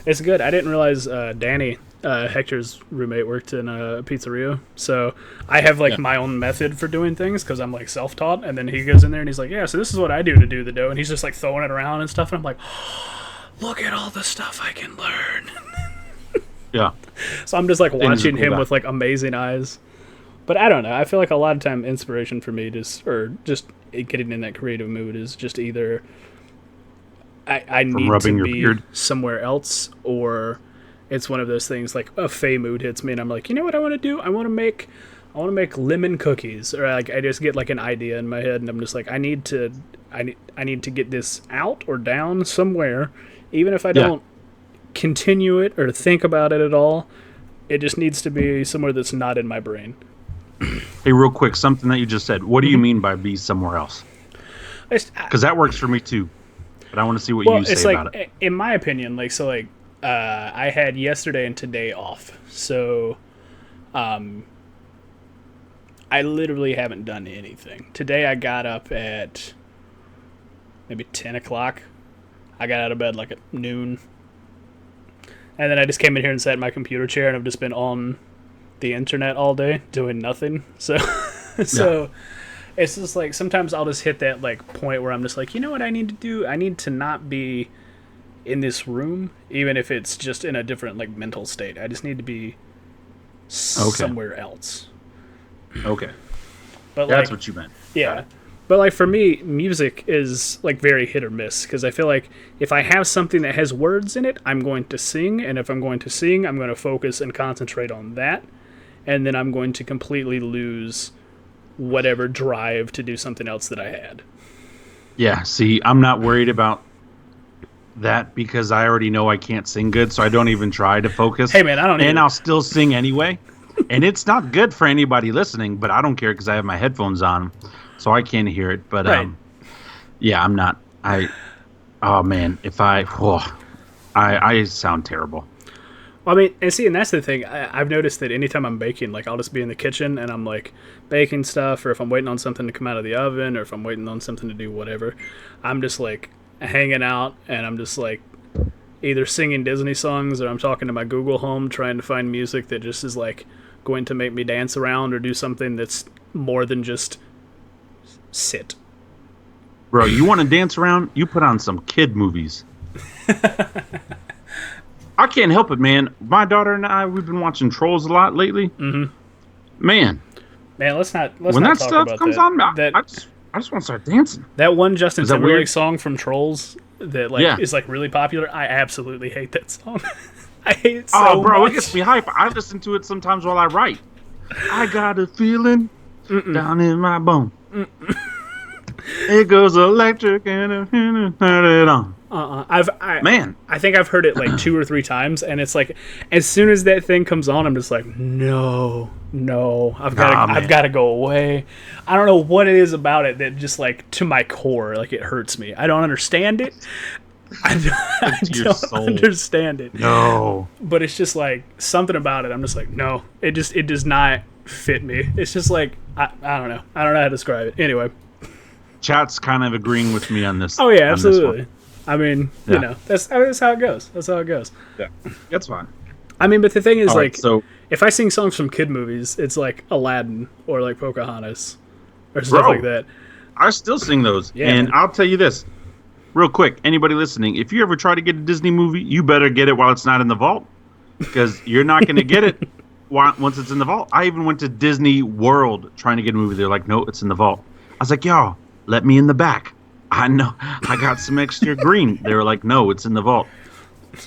it's good. I didn't realize Danny. Hector's roommate worked in a pizzeria, so I have like my own method for doing things because I'm like self-taught. And then he goes in there and he's like, "Yeah, so this is what I do to do the dough," and he's just like throwing it around and stuff. And I'm like, "Look at all the stuff I can learn." Yeah. So I'm just like watching him with like amazing eyes. But I don't know. I feel like a lot of time inspiration for me just getting in that creative mood is just either I need to be somewhere else, or it's one of those things like a fey mood hits me and I'm like, you know what I want to do? I want to make lemon cookies, or like I just get like an idea in my head and I'm just like, I need to get this out or down somewhere, even if I don't continue it or think about it at all. It just needs to be somewhere that's not in my brain. Hey, real quick, something that you just said. What do you mean by be somewhere else? Because that works for me too. but I want to see what Well, you it's say like, about it. in my opinion, like, so, like, I had yesterday and today off, so, I literally haven't done anything. Today I got up at maybe 10 o'clock. I got out of bed like at noon. And then I just came in here and sat in my computer chair, and I've just been on the internet all day doing nothing. So, so it's just like sometimes I'll just hit that like point where I'm just like, you know what I need to do? I need to not be in this room, even if it's just in a different like mental state. I just need to be somewhere else. Okay. But that's like, what you meant. Yeah. But like for me, music is like very hit or miss, because I feel like if I have something that has words in it, I'm going to sing, and if I'm going to sing, I'm going to focus and concentrate on that, and then I'm going to completely lose whatever drive to do something else that I had. Yeah, see, I'm not worried about that because I already know I can't sing good, so I don't even try to focus. Hey man, I don't and I'll still sing anyway. And it's not good for anybody listening, but I don't care because I have my headphones on, so I can't hear it. But right. Yeah, I'm not. Oh man, I sound terrible. Well, I mean, and that's the thing. I've noticed that anytime I'm baking, like I'll just be in the kitchen and I'm like baking stuff, or if I'm waiting on something to come out of the oven, or if I'm waiting on something to do whatever, I'm just like hanging out, and I'm just like either singing Disney songs, or I'm talking to my Google Home trying to find music that just is like going to make me dance around or do something that's more than just sit. Bro, you want to dance around? You put on some kid movies. I can't help it, man. My daughter and I, we've been watching Trolls a lot lately. Mm-hmm. Man, let's not when talk that stuff about comes that. on, I just want to start dancing. That one Justin that Timberlake weird? song from Trolls that like is like really popular. I absolutely hate that song. I hate it so Oh, bro, much. it gets me hype. I listen to it sometimes while I write. I got a feeling down in my bone. It goes electric and I turn it on. I think I've heard it like 2 or 3 times, and it's like as soon as that thing comes on, I'm just like, no, I've got to go away. I don't know what it is about it that just like to my core, like it hurts me. I don't understand it. I don't understand it. No, but it's just like something about it. I'm just like, no, it does not fit me. It's just like I don't know. I don't know how to describe it. Anyway, chat's kind of agreeing with me on this. Oh yeah, absolutely. I mean, you know, that's how it goes. That's how it goes. Yeah, that's fine. I mean, but the thing is, all like, right, so if I sing songs from kid movies, it's like Aladdin or like Pocahontas or stuff like that. I still sing those, Yeah, and man. I'll tell you this, real quick. Anybody listening, if you ever try to get a Disney movie, you better get it while it's not in the vault, because you're not going to get it once it's in the vault. I even went to Disney World trying to get a movie. They're like, no, it's in the vault. I was like, y'all, let me in the back. I know, I got some extra green. They were like, no, it's in the vault.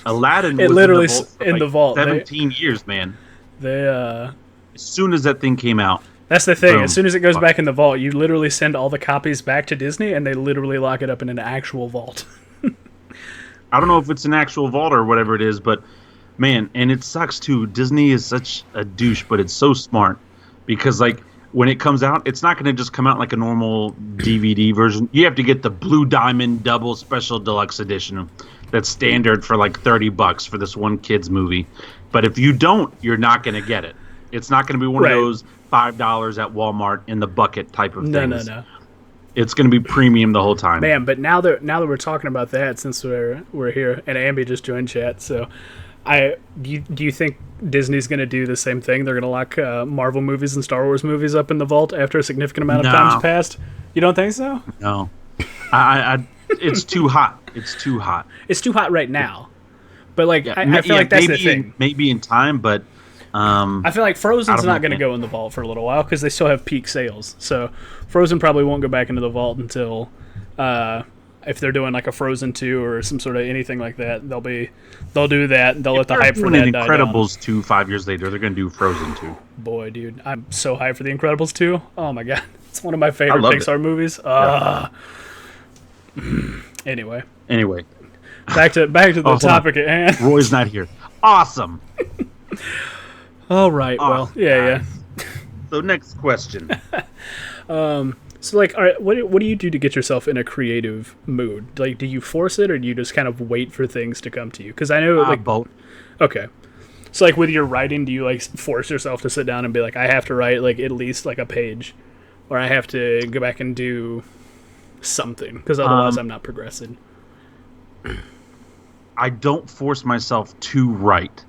Aladdin was literally in the vault for 17 years, man. As soon as that thing came out. That's the thing. Boom. As soon as it goes back in the vault, you literally send all the copies back to Disney, and they literally lock it up in an actual vault. I don't know if it's an actual vault or whatever it is, but man, and it sucks too. Disney is such a douche, but it's so smart, because like when it comes out, it's not going to just come out like a normal DVD version. You have to get the Blue Diamond Double Special Deluxe Edition. That's standard for like $30 for this one kid's movie. But if you don't, you're not going to get it. It's not going to be one of those $5 at Walmart in the bucket type of things. No. It's going to be premium the whole time. Man, but now that we're talking about that, since we're here, and Ambi just joined chat, so do you think Disney's going to do the same thing? They're going to lock Marvel movies and Star Wars movies up in the vault after a significant amount of time's passed? You don't think so? No. It's too hot. It's too hot. It's too hot right now. But like, I feel like that's the thing. Maybe in time, but I feel like Frozen's not going to go in the vault for a little while because they still have peak sales. So Frozen probably won't go back into the vault until if they're doing like a Frozen 2 or some sort of anything like that. They'll do that. They'll let the hype for that die down. Incredibles 2 5 years later, they're going to do Frozen 2. Boy, dude, I'm so hyped for the Incredibles 2. Oh my god, it's one of my favorite Pixar movies. Anyway, back to the topic at hand. Roy's not here. Awesome. All right. Well, yeah. So next question. So So, like, all right, what do you do to get yourself in a creative mood? Like, do you force it, or do you just kind of wait for things to come to you? Because I know, like, Both. okay, so like with your writing, do you like force yourself to sit down and be like, I have to write like at least like a page, or I have to go back and do something because otherwise I'm not progressing. I don't force myself to write,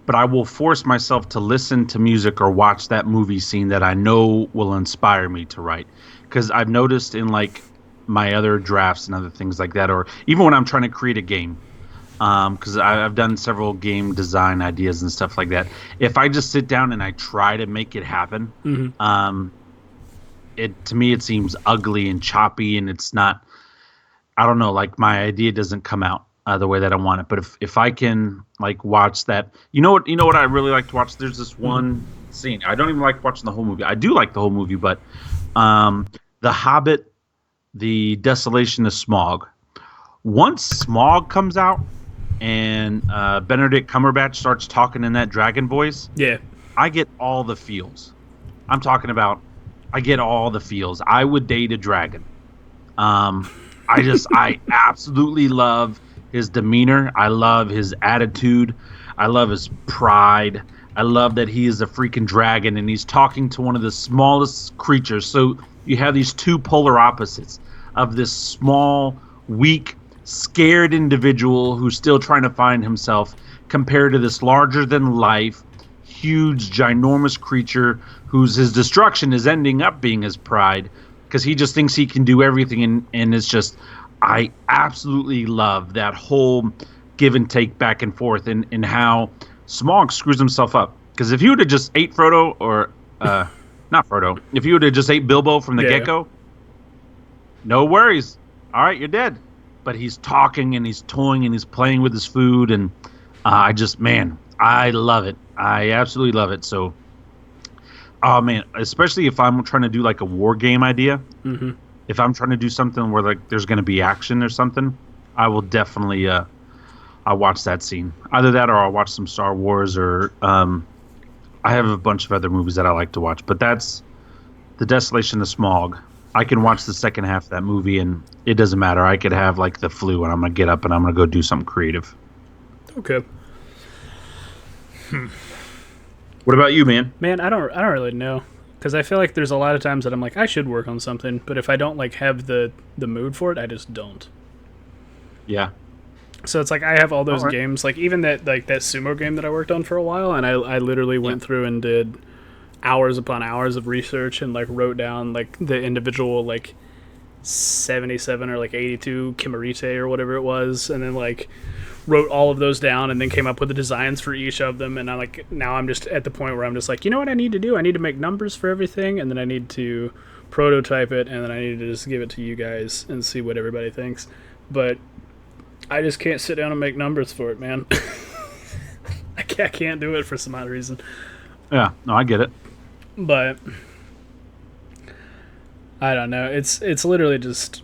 but I will force myself to listen to music or watch that movie scene that I know will inspire me to write. Because I've noticed in like my other drafts and other things like that, or even when I'm trying to create a game, because I've done several game design ideas and stuff like that. If I just sit down and I try to make it happen, it to me it seems ugly and choppy, and it's not. I don't know, like my idea doesn't come out the way that I want it. But if I can like watch that, you know what I really like to watch. There's this one scene. I don't even like watching the whole movie. I do like the whole movie, but The Hobbit, The Desolation of Smaug. Once Smaug comes out and Benedict Cumberbatch starts talking in that dragon voice, Yeah. I get all the feels. I'm talking about. I get all the feels. I would date a dragon. I absolutely love his demeanor. I love his attitude. I love his pride. I love that he is a freaking dragon and he's talking to one of the smallest creatures. So you have these two polar opposites of this small, weak, scared individual who's still trying to find himself compared to this larger than life, huge, ginormous creature his destruction is ending up being his pride because he just thinks he can do everything. And it's just, I absolutely love that whole give and take back and forth and how Smaug screws himself up. Because if you would have just ate Frodo or, not Frodo, if you would have just ate Bilbo from the get-go, no worries. All right, you're dead. But he's talking and he's toying and he's playing with his food. And I love it. I absolutely love it. So, oh man, especially if I'm trying to do like a war game idea. Mm-hmm. If I'm trying to do something where like there's going to be action or something, I will definitely I'll watch that scene. Either that or I'll watch some Star Wars or I have a bunch of other movies that I like to watch. But that's The Desolation of Smaug. I can watch the second half of that movie and it doesn't matter. I could have like the flu and I'm going to get up and I'm going to go do something creative. Okay. What about you, man? Man, I don't really know, because I feel like there's a lot of times that I'm like I should work on something, but if I don't like have the mood for it, I just don't. Yeah. So it's like I have all those games, like even that sumo game that I worked on for a while, and I literally went through and did hours upon hours of research and like wrote down like the individual like 77 or like 82 Kimerite or whatever it was, and then like wrote all of those down and then came up with the designs for each of them. And now I'm just at the point where I'm just like, you know what I need to do? I need to make numbers for everything, and then I need to prototype it, and then I need to just give it to you guys and see what everybody thinks. But I just can't sit down and make numbers for it, man. I can't do it for some odd reason. Yeah, no, I get it. But I don't know. It's literally just,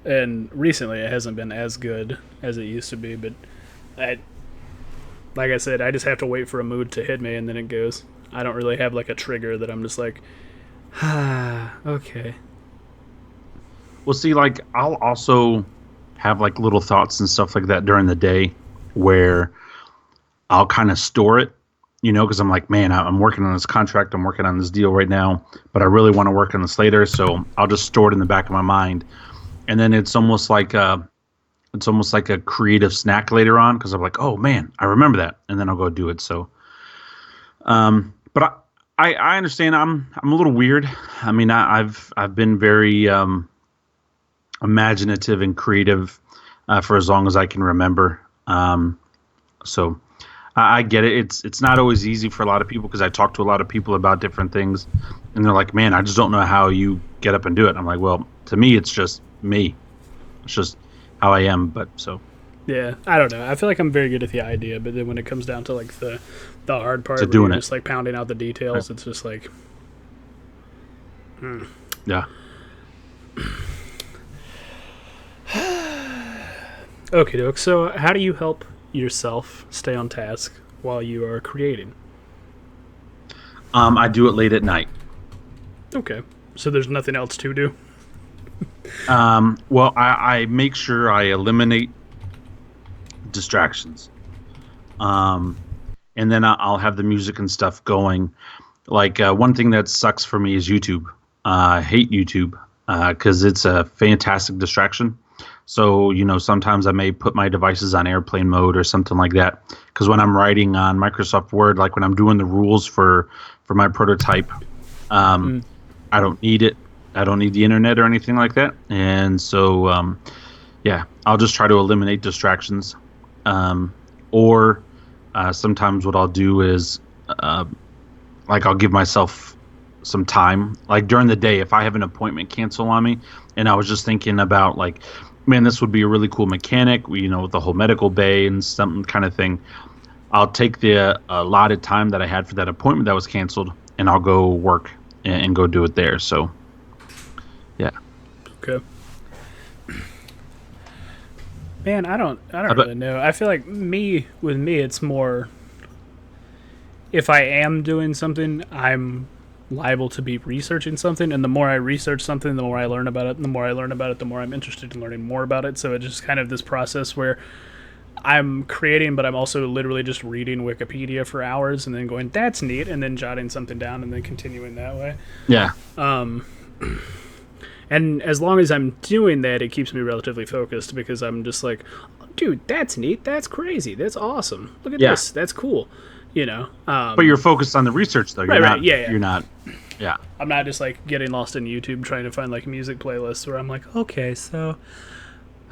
and recently it hasn't been as good as it used to be, but like I said, I just have to wait for a mood to hit me and then it goes. I don't really have like a trigger that I'm just like, okay. Well, see, like I'll also have like little thoughts and stuff like that during the day where I'll kind of store it, because I'm like, man, I'm working on this contract, I'm working on this deal right now, but I really want to work on this later, so I'll just store it in the back of my mind, and then it's almost like a creative snack later on because I'm like, oh man, I remember that, and then I'll go do it. So, but I understand. I'm a little weird. I mean, I've been very imaginative and creative for as long as I can remember. So I get it. It's not always easy for a lot of people because I talk to a lot of people about different things, and they're like, man, I just don't know how you get up and do it. I'm like, well, to me, it's just me. It's just how I am. But so. Yeah, I don't know. I feel like I'm very good at the idea, but then when it comes down to like the hard part, doing where you're it, just like pounding out the details, it's just like, yeah. Okay, doke. So, how do you help yourself stay on task while you are creating? I do it late at night. Okay. So there's nothing else to do. Well, I make sure I eliminate distractions. And then I'll have the music and stuff going. Like one thing that sucks for me is YouTube. I hate YouTube because it's a fantastic distraction. So, sometimes I may put my devices on airplane mode or something like that. Because when I'm writing on Microsoft Word, like when I'm doing the rules for my prototype, I don't need it. I don't need the internet or anything like that. And so, yeah, I'll just try to eliminate distractions. Or sometimes what I'll do is, like, I'll give myself some time. Like during the day, if I have an appointment cancel on me, and I was just thinking about, like, man, this would be a really cool mechanic, with the whole medical bay and some kind of thing. I'll take the allotted time that I had for that appointment that was canceled, and I'll go work and go do it there. So, yeah. Okay. Man, I don't really know. I feel like with me, it's more, if I am doing something, I'm liable to be researching something, and the more I research something, the more I learn about it, and the more I learn about it, the more I'm interested in learning more about it. So it's just kind of this process where I'm creating, but I'm also literally just reading Wikipedia for hours and then going, that's neat, and then jotting something down and then continuing that way. Yeah. And as long as I'm doing that, it keeps me relatively focused, because I'm just like, dude, that's neat, that's crazy, that's awesome, look at this, that's cool. But you're focused on the research, though. You're not. Yeah. You're not. Yeah. I'm not just like getting lost in YouTube trying to find like music playlists where I'm like, okay, so,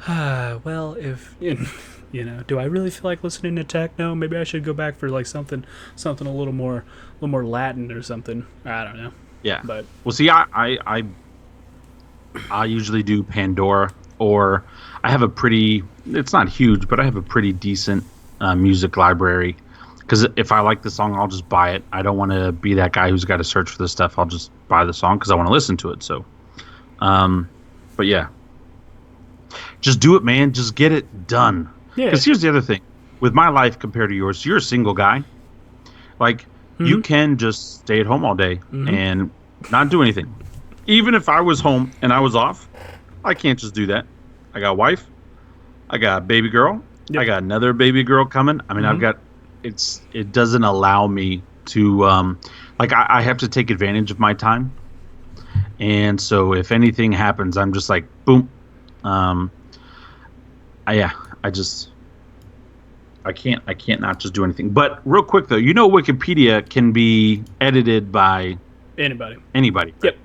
well, if do I really feel like listening to techno? Maybe I should go back for like something a little more Latin or something. I don't know. Yeah. But well, see, I usually do Pandora, or I have a pretty. It's not huge, but I have a pretty decent music library. Because if I like the song, I'll just buy it. I don't want to be that guy who's got to search for this stuff. I'll just buy the song because I want to listen to it. So, but yeah, just do it, man. Just get it done. Yeah. Because here's the other thing. With my life compared to yours, you're a single guy. Like, you can just stay at home all day and not do anything. Even if I was home and I was off, I can't just do that. I got a wife. I got a baby girl. Yep. I got another baby girl coming. I mean, I've got... It doesn't allow me to I have to take advantage of my time, and so if anything happens, I'm just like boom. I can't not just do anything. But real quick though, Wikipedia can be edited by anybody. Right? Yep.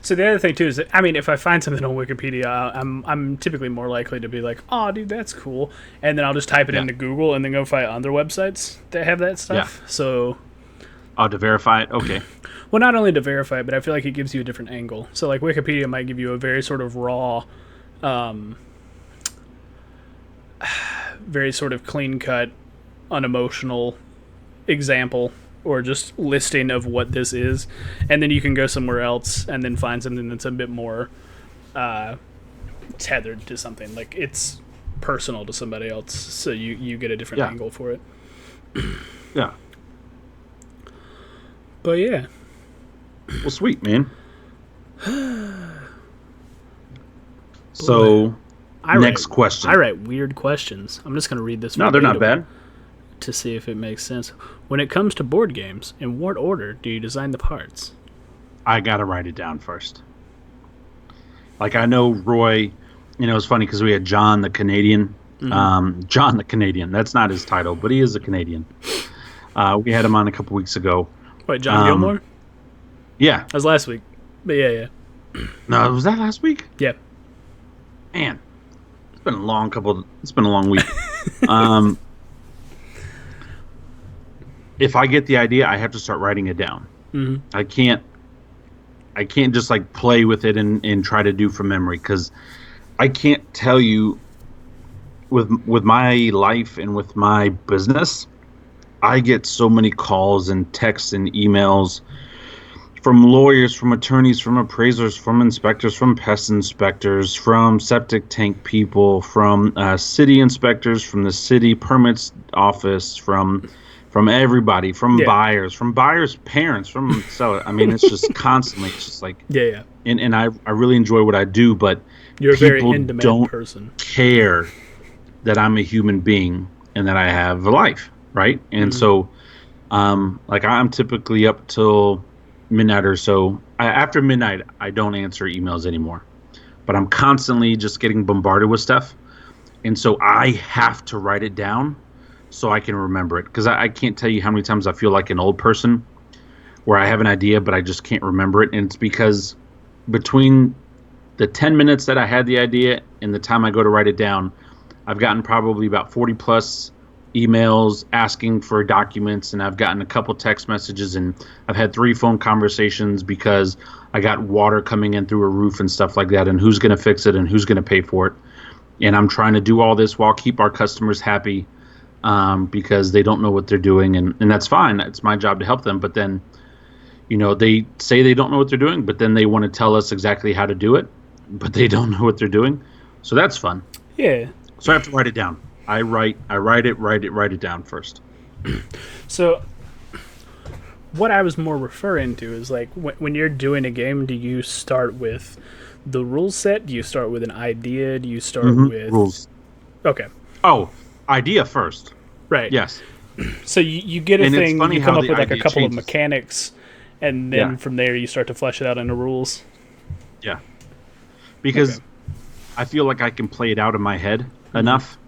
So the other thing too is that, I mean, if I find something on Wikipedia, I'm typically more likely to be like, oh, dude, that's cool, and then I'll just type it into Google and then go find other websites that have that stuff. Yeah. So, to verify it, okay. Well, not only to verify it, but I feel like it gives you a different angle. So, like Wikipedia might give you a very sort of raw, very sort of clean cut, unemotional example, or just listing of what this is, and then you can go somewhere else and then find something that's a bit more tethered to something. Like, it's personal to somebody else, so you get a different angle for it. Yeah. But yeah. Well, sweet, man. So, next question. I write weird questions. I'm just going to read this. No, they're not bad. To see if it makes sense. When it comes to board games, in what order do you design the parts? I gotta write it down first. Like, I know Roy, it's funny because we had John the Canadian. John the Canadian. That's not his title, but he is a Canadian. We had him on a couple weeks ago. Wait, John Gilmore? Yeah. That was last week. But yeah. No, was that last week? Yeah. Man, it's been a long week. If I get the idea, I have to start writing it down. Mm-hmm. I can't just like play with it and try to do from memory, because I can't tell you with my life and with my business, I get so many calls and texts and emails from lawyers, from attorneys, from appraisers, from inspectors, from pest inspectors, from septic tank people, from city inspectors, from the city permits office, from from everybody, from Yeah. buyers' parents, from sellers. I mean, it's just constantly. It's just like, Yeah, yeah. and I really enjoy what I do, but You're a very people in-demand don't person. care that I'm a human being and that I have a life, right? And so, like I'm typically up till midnight or so. After midnight, I don't answer emails anymore, but I'm constantly just getting bombarded with stuff, and so I have to write it down so I can remember it because I can't tell you how many times I feel like an old person where I have an idea but I just can't remember it, and it's because between the 10 minutes that I had the idea and the time I go to write it down, I've gotten probably about 40 plus emails asking for documents, and I've gotten a couple text messages, and I've had 3 phone conversations because I got water coming in through a roof and stuff like that, and who's going to fix it and who's going to pay for it. And I'm trying to do all this while keep our customers happy, because they don't know what they're doing, and that's fine. It's my job to help them. But then, they say they don't know what they're doing, but then they want to tell us exactly how to do it, but they don't know what they're doing. So that's fun. Yeah. So I have to write it down. I write it down first. So what I was more referring to is like when you're doing a game, do you start with the rule set? Do you start with an idea? Do you start with rules? Okay. Oh, idea first. Right. Yes. So you get a And it's thing, funny you come how up the with like a idea couple of changes. mechanics, and then Yeah. from there you start to flesh it out into rules. Yeah. Because Okay. I feel like I can play it out in my head enough.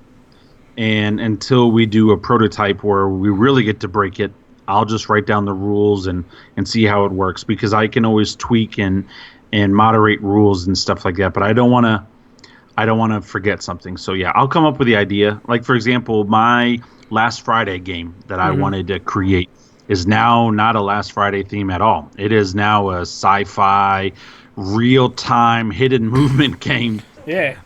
And until we do a prototype where we really get to break it, I'll just write down the rules and see how it works, because I can always tweak and moderate rules and stuff like that. But I don't want to forget something. So yeah, I'll come up with the idea. Like for example, my Last Friday game that I wanted to create is now not a Last Friday theme at all. It is now a sci-fi, real-time hidden movement game. Yeah.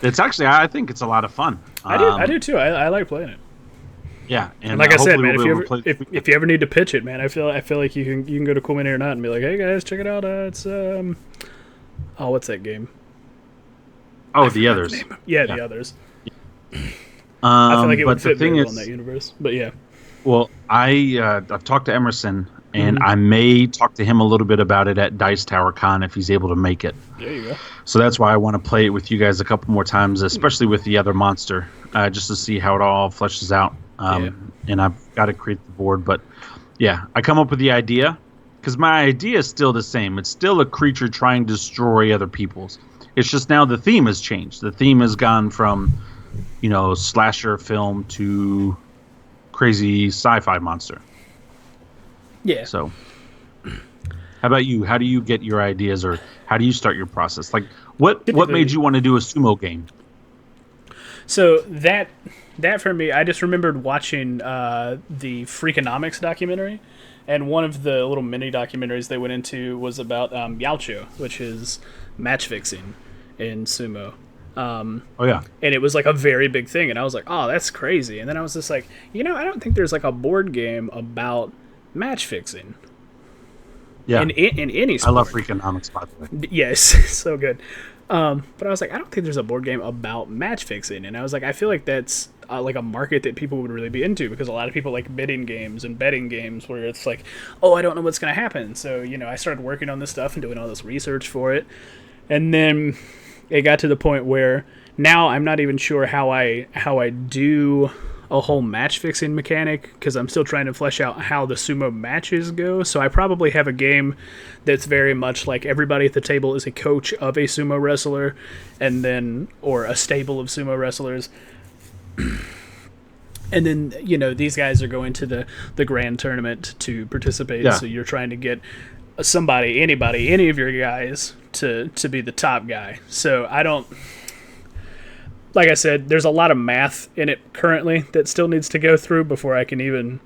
It's actually, I think it's a lot of fun. I do too. I like playing it. Yeah, And like I said, hopefully man, we'll be able to play this weekend. if you ever need to pitch it, man, I feel like you can go to Cool Mini or Not and be like, hey guys, check it out. It's what's that game? Oh, the others. Yeah, the others. I feel like it would But the fit thing very well in is, that universe. But yeah. well, I've talked to Emerson, and I may talk to him a little bit about it at Dice Tower Con if he's able to make it. There you go. So that's why I want to play it with you guys a couple more times, especially with the other monster, just to see how it all fleshes out. And I've got to create the board, but yeah, I come up with the idea because my idea is still the same. It's still a creature trying to destroy other people's. It's just now the theme has changed. The theme has gone from, slasher film to crazy sci-fi monster. Yeah. So, how about you? How do you get your ideas, or how do you start your process? Like, what made you want to do a sumo game? So that for me, I just remembered watching the Freakonomics documentary, and one of the little mini documentaries they went into was about Yaocho, which is match fixing in sumo. Oh yeah, And it was like a very big thing, and I was like, oh, that's crazy. And then I was just like, I don't think there's like a board game about match fixing. yeah. In any sport. I love Freakonomics, by the way. Yes, so good. But I was like, I don't think there's a board game about match fixing, and I was like, I feel like that's like a market that people would really be into, because a lot of people like bidding games and betting games where it's like, oh, I don't know what's going to happen. So I started working on this stuff and doing all this research for it, and then it got to the point where now I'm not even sure how I do a whole match fixing mechanic, because I'm still trying to flesh out how the sumo matches go. So I probably have a game that's very much like everybody at the table is a coach of a sumo wrestler, and then or a stable of sumo wrestlers. And then these guys are going to the grand tournament to participate. Yeah. So you're trying to get anybody, any of your guys to be the top guy. So I don't. Like I said, there's a lot of math in it currently that still needs to go through before I can even...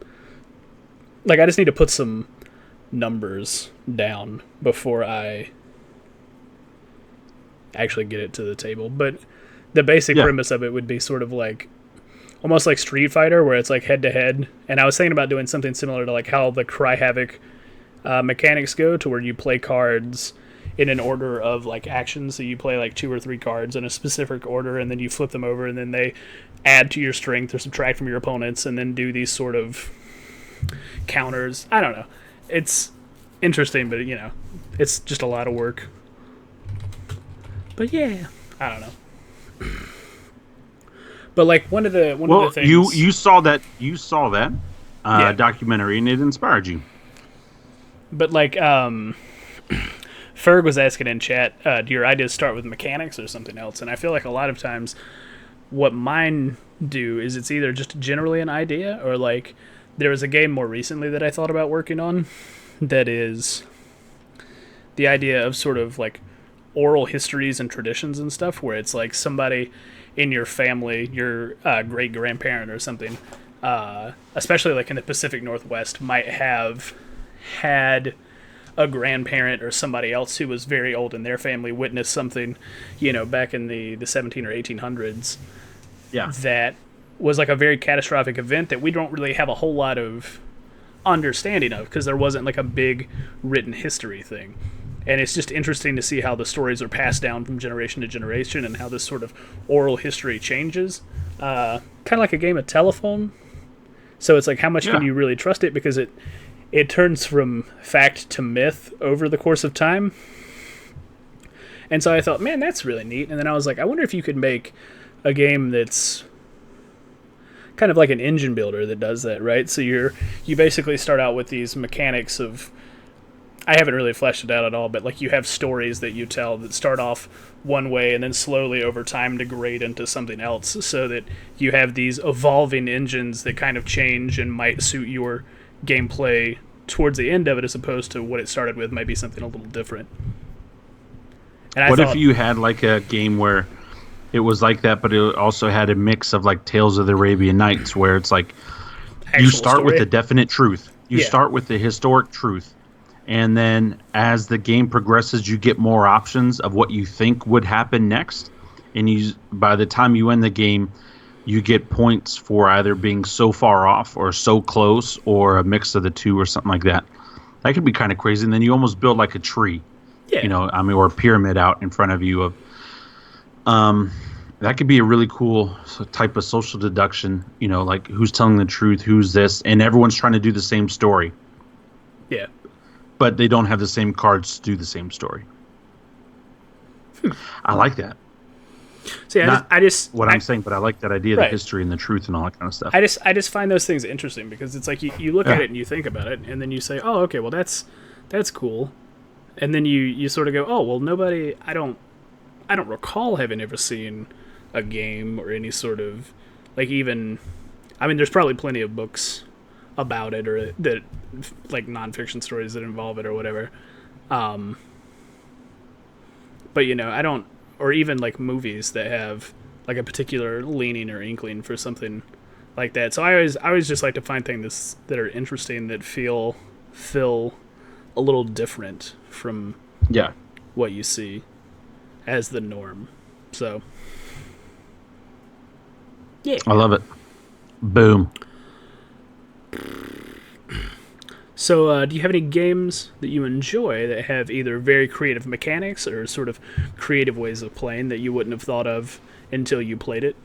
Like, I just need to put some numbers down before I actually get it to the table. But the basic premise of it would be sort of like... Almost like Street Fighter, where it's like head-to-head. And I was thinking about doing something similar to like how the Cry Havoc mechanics go, to where you play cards in an order of like actions. So you play like 2 or 3 cards in a specific order, and then you flip them over, and then they add to your strength or subtract from your opponents, and then do these sort of counters. I don't know. It's interesting, but it's just a lot of work. But yeah, I don't know. But like one of the things you saw that documentary and it inspired you. But like Ferg was asking in chat, do your ideas start with mechanics or something else? And I feel like a lot of times what mine do is it's either just generally an idea, or like there was a game more recently that I thought about working on that is the idea of sort of like oral histories and traditions and stuff, where it's like somebody in your family, your great grandparent or something, especially like in the Pacific Northwest, might have had a grandparent or somebody else who was very old in their family witness something, back in the 17 or 1800s. Yeah. That was like a very catastrophic event that we don't really have a whole lot of understanding of because there wasn't like a big written history thing. And it's just interesting to see how the stories are passed down from generation to generation and how this sort of oral history changes. Kind of like a game of telephone. So it's like, how much can you really trust it? Because it turns from fact to myth over the course of time. And so I thought, man, that's really neat. And then I was like, I wonder if you could make a game that's kind of like an engine builder that does that, right? So you basically start out with these mechanics of, I haven't really fleshed it out at all, but like you have stories that you tell that start off one way and then slowly over time degrade into something else, so that you have these evolving engines that kind of change and might suit your gameplay towards the end of it, as opposed to what it started with might be something a little different. And what if you had like a game where it was like that, but it also had a mix of like Tales of the Arabian Nights, where it's like you start with the definite truth. You start with the historic truth. And then as the game progresses, you get more options of what you think would happen next. And by the time you end the game, you get points for either being so far off or so close, or a mix of the two or something like that. That could be kind of crazy. And then you almost build like a tree, or a pyramid out in front of you. That could be a really cool type of social deduction, like who's telling the truth, who's this, and everyone's trying to do the same story. Yeah. But they don't have the same cards to do the same story. I like that. See, I'm saying, but I like that idea, the history and the truth and all that kind of stuff. I just find those things interesting because it's like you look at it and you think about it, and then you say, oh, okay, well that's cool, and then you sort of go, oh, well, I don't recall having ever seen a game or any sort of like even, I mean, there's probably plenty of books about it, or that like nonfiction stories that involve it or whatever, but I don't, or even like movies that have like a particular leaning or inkling for something like that. So I always just like to find things that are interesting, that feel a little different from what you see as the norm. So yeah, I love it. Boom. So, do you have any games that you enjoy that have either very creative mechanics or sort of creative ways of playing that you wouldn't have thought of until you played it?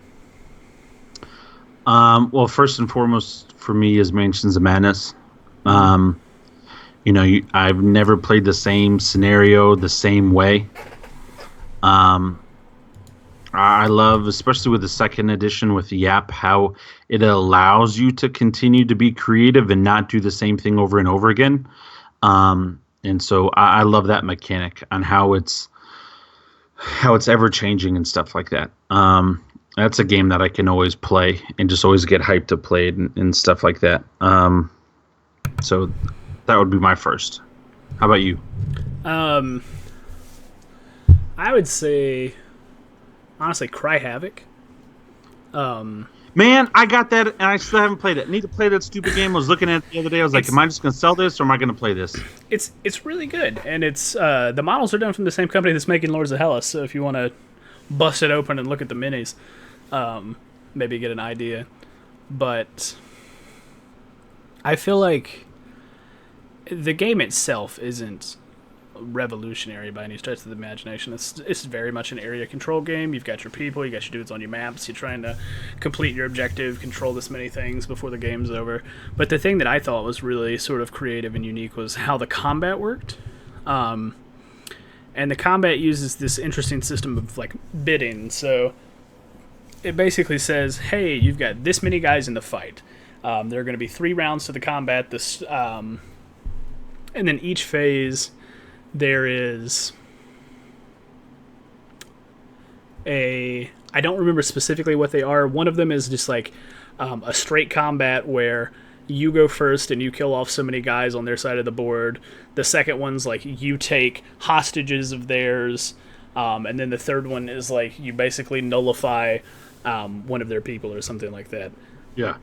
Well, first and foremost for me is Mansions of Madness. I've never played the same scenario the same way. I love, especially with the second edition with Yap, how it allows you to continue to be creative and not do the same thing over and over again. And so I love that mechanic on how it's ever changing and stuff like that. That's a game that I can always play and just always get hyped to play it and stuff like that. So that would be my first. How about you? I would say, honestly, Cry Havoc. Man, I got that, and I still haven't played it. I need to play that stupid game. I was looking at it the other day. I was like, am I just going to sell this, or am I going to play this? It's really good, and it's the models are done from the same company that's making Lords of Hellas, so if you want to bust it open and look at the minis, maybe get an idea. But I feel like the game itself isn't revolutionary by any stretch of the imagination. It's very much an area control game. You've got your people, you got your dudes on your maps. You're trying to complete your objective, control this many things before the game's over. But the thing that I thought was really sort of creative and unique was how the combat worked. And the combat uses this interesting system of like bidding. So it basically says, hey, you've got this many guys in the fight. There are going to be 3 rounds to the combat. And then each phase, there is I don't remember specifically what they are. One of them is just like a straight combat where you go first and you kill off so many guys on their side of the board. The second one's like you take hostages of theirs. And then the third one is like you basically nullify one of their people or something like that. Yeah.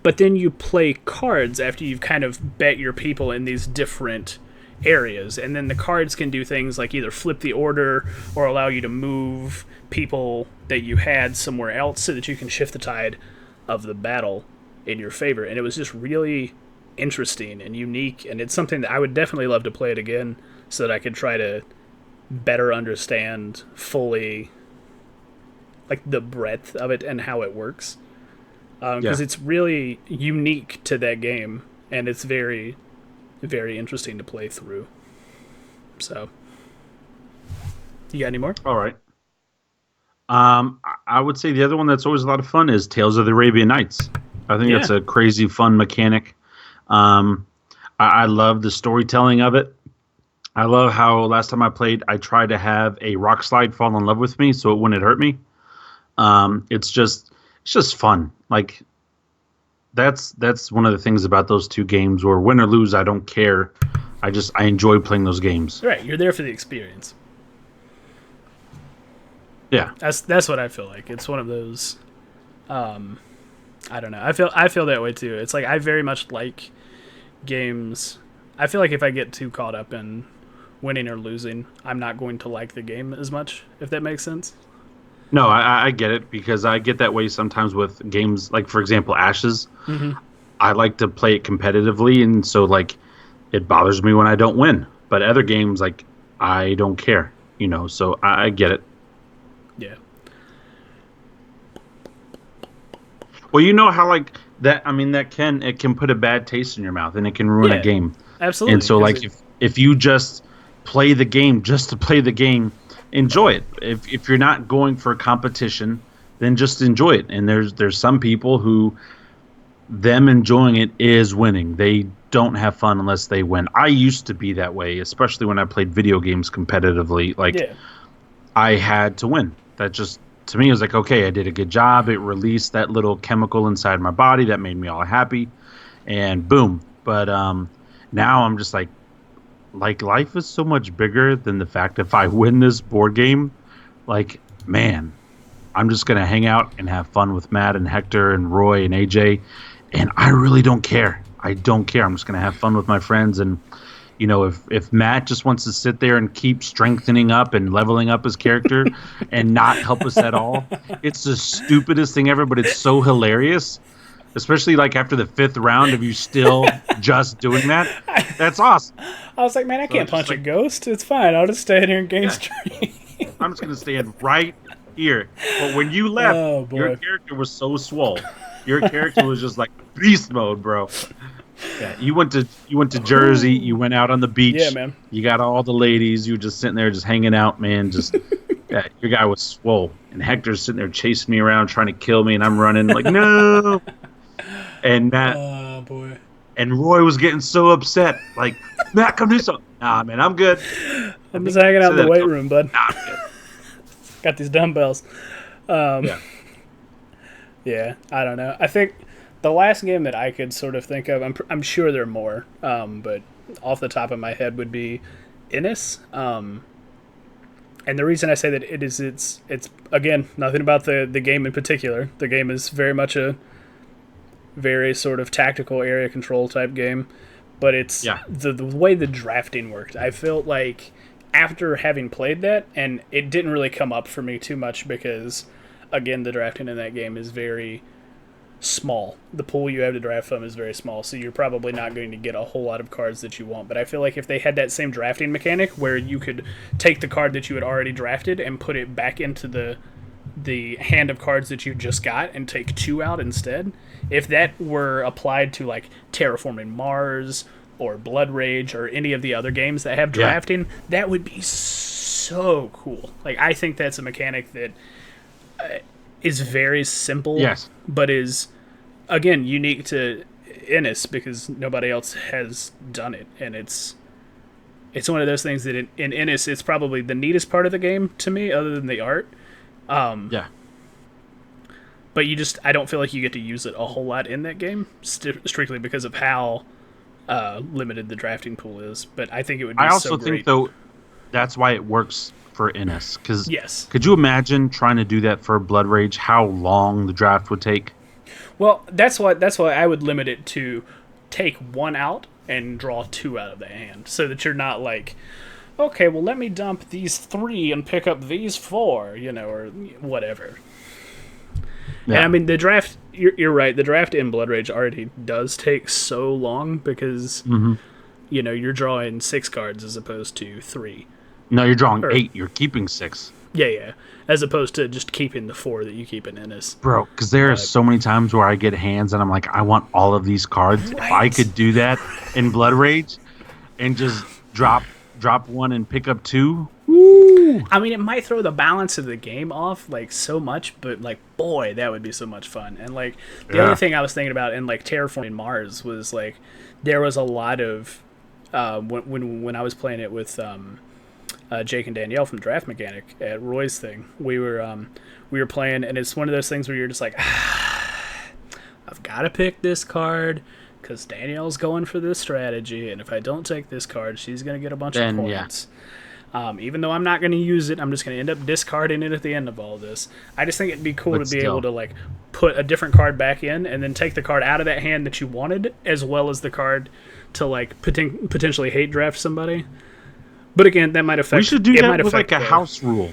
But then you play cards after you've kind of bet your people in these different areas. And then the cards can do things like either flip the order or allow you to move people that you had somewhere else so that you can shift the tide of the battle in your favor. And it was just really interesting and unique. And it's something that I would definitely love to play it again so that I could try to better understand fully like the breadth of it and how it works. Because it's really unique to that game, and it's very, very interesting to play through. So, you got any more? All right. I would say the other one that's always a lot of fun is Tales of the Arabian Nights. I think that's a crazy fun mechanic. I love the storytelling of it. I love how last time I played, I tried to have a rock slide fall in love with me so it wouldn't hurt me. It's just fun. Like that's one of the things about those two games where win or lose, I don't care. I enjoy playing those games. Right. You're there for the experience. Yeah. That's what I feel like. It's one of those, I don't know. I feel that way too. It's like, I very much like games. I feel like if I get too caught up in winning or losing, I'm not going to like the game as much, if that makes sense. No, I get it because I get that way sometimes with games like, for example, Ashes. Mm-hmm. I like to play it competitively, and so like it bothers me when I don't win. But other games, like I don't care, So I get it. Yeah. Well, you know how like that. I mean, it can put a bad taste in your mouth, and it can ruin a game. Absolutely. And so, like, if you just play the game just to play the game, enjoy it. If you're not going for a competition, then just enjoy it. And there's some people who them enjoying it is winning. They don't have fun unless they win. I used to be that way, especially when I played video games competitively. Like I had to win. That just to me was like, okay, I did a good job. It released that little chemical inside my body that made me all happy, and boom. But now I'm just like life is so much bigger than the fact if I win this board game, like, man, I'm just going to hang out and have fun with Matt and Hector and Roy and AJ. And I really don't care. I don't care. I'm just going to have fun with my friends. And, if Matt just wants to sit there and keep strengthening up and leveling up his character and not help us at all, it's the stupidest thing ever, but it's so hilarious. Especially like after the 5th round of you still just doing that. That's awesome. I was like, man, I can't punch a ghost. It's fine. I'll just stay in here and gain strength. I'm just going to stand right here. But when you left, your character was so swole. Your character was just like beast mode, bro. Yeah, you went to Jersey. You went out on the beach. Yeah, man. You got all the ladies. You were just sitting there, just hanging out, man. Just your guy was swole, and Hector's sitting there chasing me around, trying to kill me, and I'm running like no. And Matt, and Roy was getting so upset. Like, Matt, come do something. Nah, man, I'm good. I'm just hanging out in the weight room, bud. Nah, I'm good. Got these dumbbells. Yeah, I don't know. I think the last game that I could sort of think of, I'm sure there are more, but off the top of my head would be Innis. And the reason I say that it's again, nothing about the game in particular. The game is very much a very sort of tactical area control type game, but it's the way the drafting worked. I felt like after having played that, and it didn't really come up for me too much because, again, the drafting in that game is very small. The pool you have to draft from is very small, so you're probably not going to get a whole lot of cards that you want. But I feel like if they had that same drafting mechanic where you could take the card that you had already drafted and put it back into the hand of cards that you just got and take 2 out instead, if that were applied to like Terraforming Mars or Blood Rage or any of the other games that have drafting, that would be so cool. Like, I think that's a mechanic that is very simple, Yes. but is, again, unique to Innis because nobody else has done it. And it's one of those things that in Innis, it's probably the neatest part of the game to me, other than the art. Yeah. But I don't feel like you get to use it a whole lot in that game, strictly because of how limited the drafting pool is. But I think it would be I also so great. think, though, that's why it works for Innis. Because Yes. could you imagine trying to do that for Blood Rage, how long the draft would take? Well, that's why I would limit it to take 1 out and draw 2 out of the hand, so that you're not like, okay, well, let me dump these 3 and pick up these 4, or whatever. Yeah. And I mean, the draft, you're right, the draft in Blood Rage already does take so long because, you're drawing 6 cards as opposed to 3. No, you're drawing 8. You're keeping 6. Yeah. As opposed to just keeping the 4 that you keep in Innis. Bro, because there are so many times where I get hands and I'm like, I want all of these cards. Right. If I could do that in Blood Rage and just drop 1 and pick up 2. Woo! I mean, it might throw the balance of the game off, like, so much, but, like, boy, that would be so much fun. And, like, the other thing I was thinking about in, like, Terraforming Mars was, like, there was a lot of, when I was playing it with Jake and Danielle from Draft Mechanic at Roy's thing, we were playing, and it's one of those things where you're just like, I've got to pick this card because Danielle's going for this strategy, and if I don't take this card, she's going to get a bunch of points. Even though I'm not going to use it, I'm just going to end up discarding it at the end of all this. I just think it'd be cool to be able to, like, put a different card back in and then take the card out of that hand that you wanted, as well as the card to, like, potentially hate draft somebody. But again, that might affect... We should do that with, like, a house rule.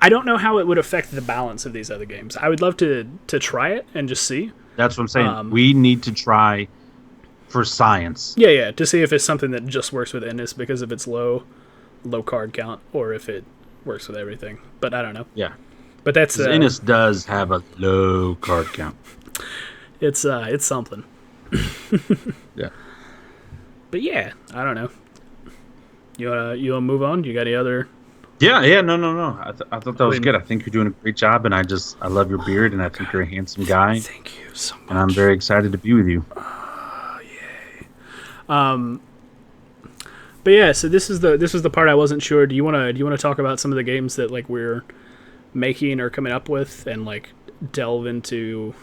I don't know how it would affect the balance of these other games. I would love to try it and just see. That's what I'm saying. We need to try for science. Yeah, to see if it's something that just works with Innis because of its low card count, or if it works with everything. But I don't know. Yeah. But that's... Innis does have a low card count. It's something. Yeah. But yeah, I don't know. You wanna move on? You got any other... Yeah, no. I thought that was good. I think you're doing a great job, and I love your beard, and I think you're a handsome guy. Thank you so much. And I'm very excited to be with you. Yay. But yeah, so this is the part I wasn't sure. Do you wanna talk about some of the games that, like, we're making or coming up with, and, like, delve into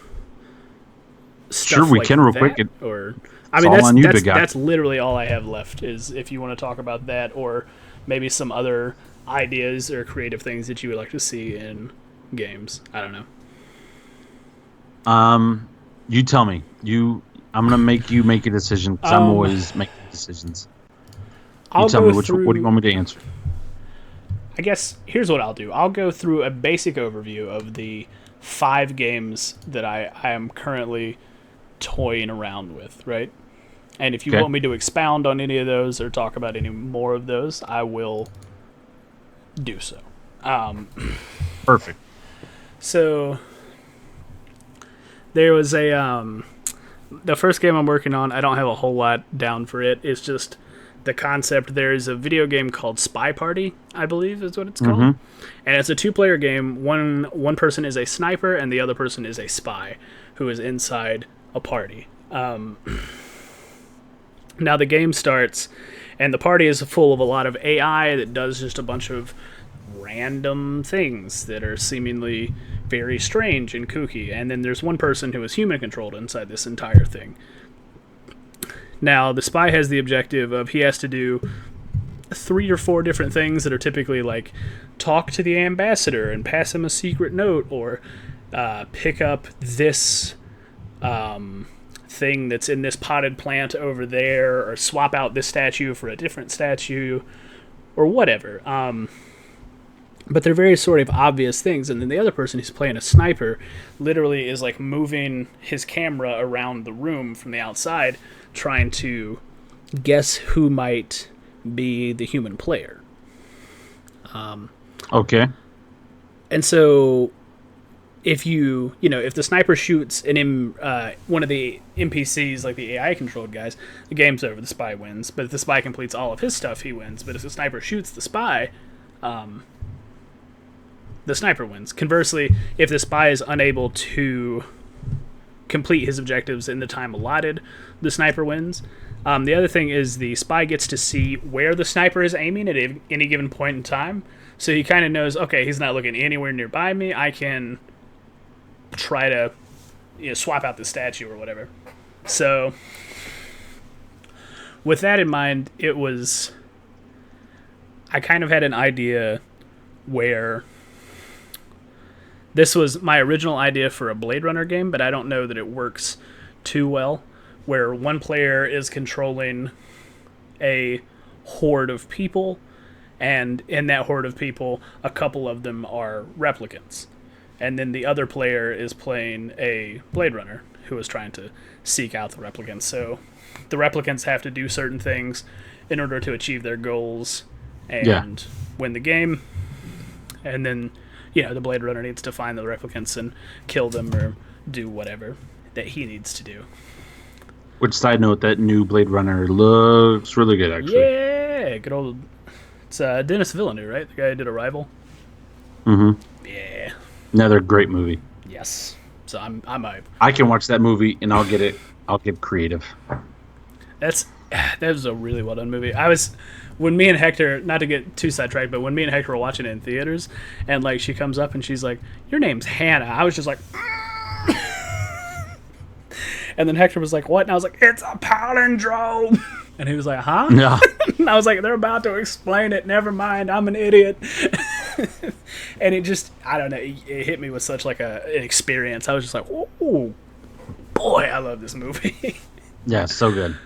stuff? Sure, we like can real that? quick. Or I mean, that's literally all I have left, is if you want to talk about that, or maybe some other ideas or creative things that you would like to see in games. I don't know. You tell me. I'm gonna make you make a decision because I'm always making decisions. You tell me what do you want me to answer? I guess here's what I'll do. I'll go through a basic overview of the 5 games that I am currently toying around with, right? And if you want me to expound on any of those or talk about any more of those, I will do so. Perfect. So there was the first game I'm working on, I don't have a whole lot down for it. It's just the concept. There's a video game called Spy Party, I believe is what it's called. And it's a 2-player game. One person is a sniper and the other person is a spy who is inside a party. Now the game starts, and the party is full of a lot of AI that does just a bunch of random things that are seemingly very strange and kooky. And then there's one person who is human-controlled inside this entire thing. Now, the spy has the objective of he has to do 3 or 4 different things that are typically like talk to the ambassador and pass him a secret note, or pick up this thing that's in this potted plant over there, or swap out this statue for a different statue, or whatever. but they're very sort of obvious things. And then the other person who's playing a sniper literally is like moving his camera around the room from the outside, trying to guess who might be the human player. Okay. And so if if the sniper shoots one of the NPCs, like the AI controlled guys, the game's over, the spy wins. But if the spy completes all of his stuff, he wins. But if the sniper shoots the spy, the sniper wins. Conversely, if the spy is unable to complete his objectives in the time allotted, the sniper wins. The other thing is the spy gets to see where the sniper is aiming at any given point in time. So he kind of knows, okay, he's not looking anywhere nearby me. I can try to swap out the statue or whatever. So with that in mind, I kind of had an idea where this was my original idea for a Blade Runner game, but I don't know that it works too well, where one player is controlling a horde of people, and in that horde of people, a couple of them are replicants. And then the other player is playing a Blade Runner who is trying to seek out the replicants. So the replicants have to do certain things in order to achieve their goals and win the game. And then, the Blade Runner needs to find the replicants and kill them or do whatever that he needs to do. Which, side note, that new Blade Runner looks really good, actually. Yeah, good old... It's Denis Villeneuve, right? The guy who did Arrival? Mm-hmm. Yeah. Another great movie. Yes. So I'm I can watch that movie and I'll get creative. That was a really well done movie. When me and Hector, not to get too sidetracked, but when me and Hector were watching it in theaters, and like she comes up and she's like, "Your name's Hannah," I was just like, and then Hector was like, "What?" And I was like, "It's a palindrome." And he was like, "Huh?" Yeah. And I was like, "They're about to explain it. Never mind. I'm an idiot." And it just, I don't know, it hit me with such like an experience. I was just like, "Oh boy, I love this movie." Yeah, so good.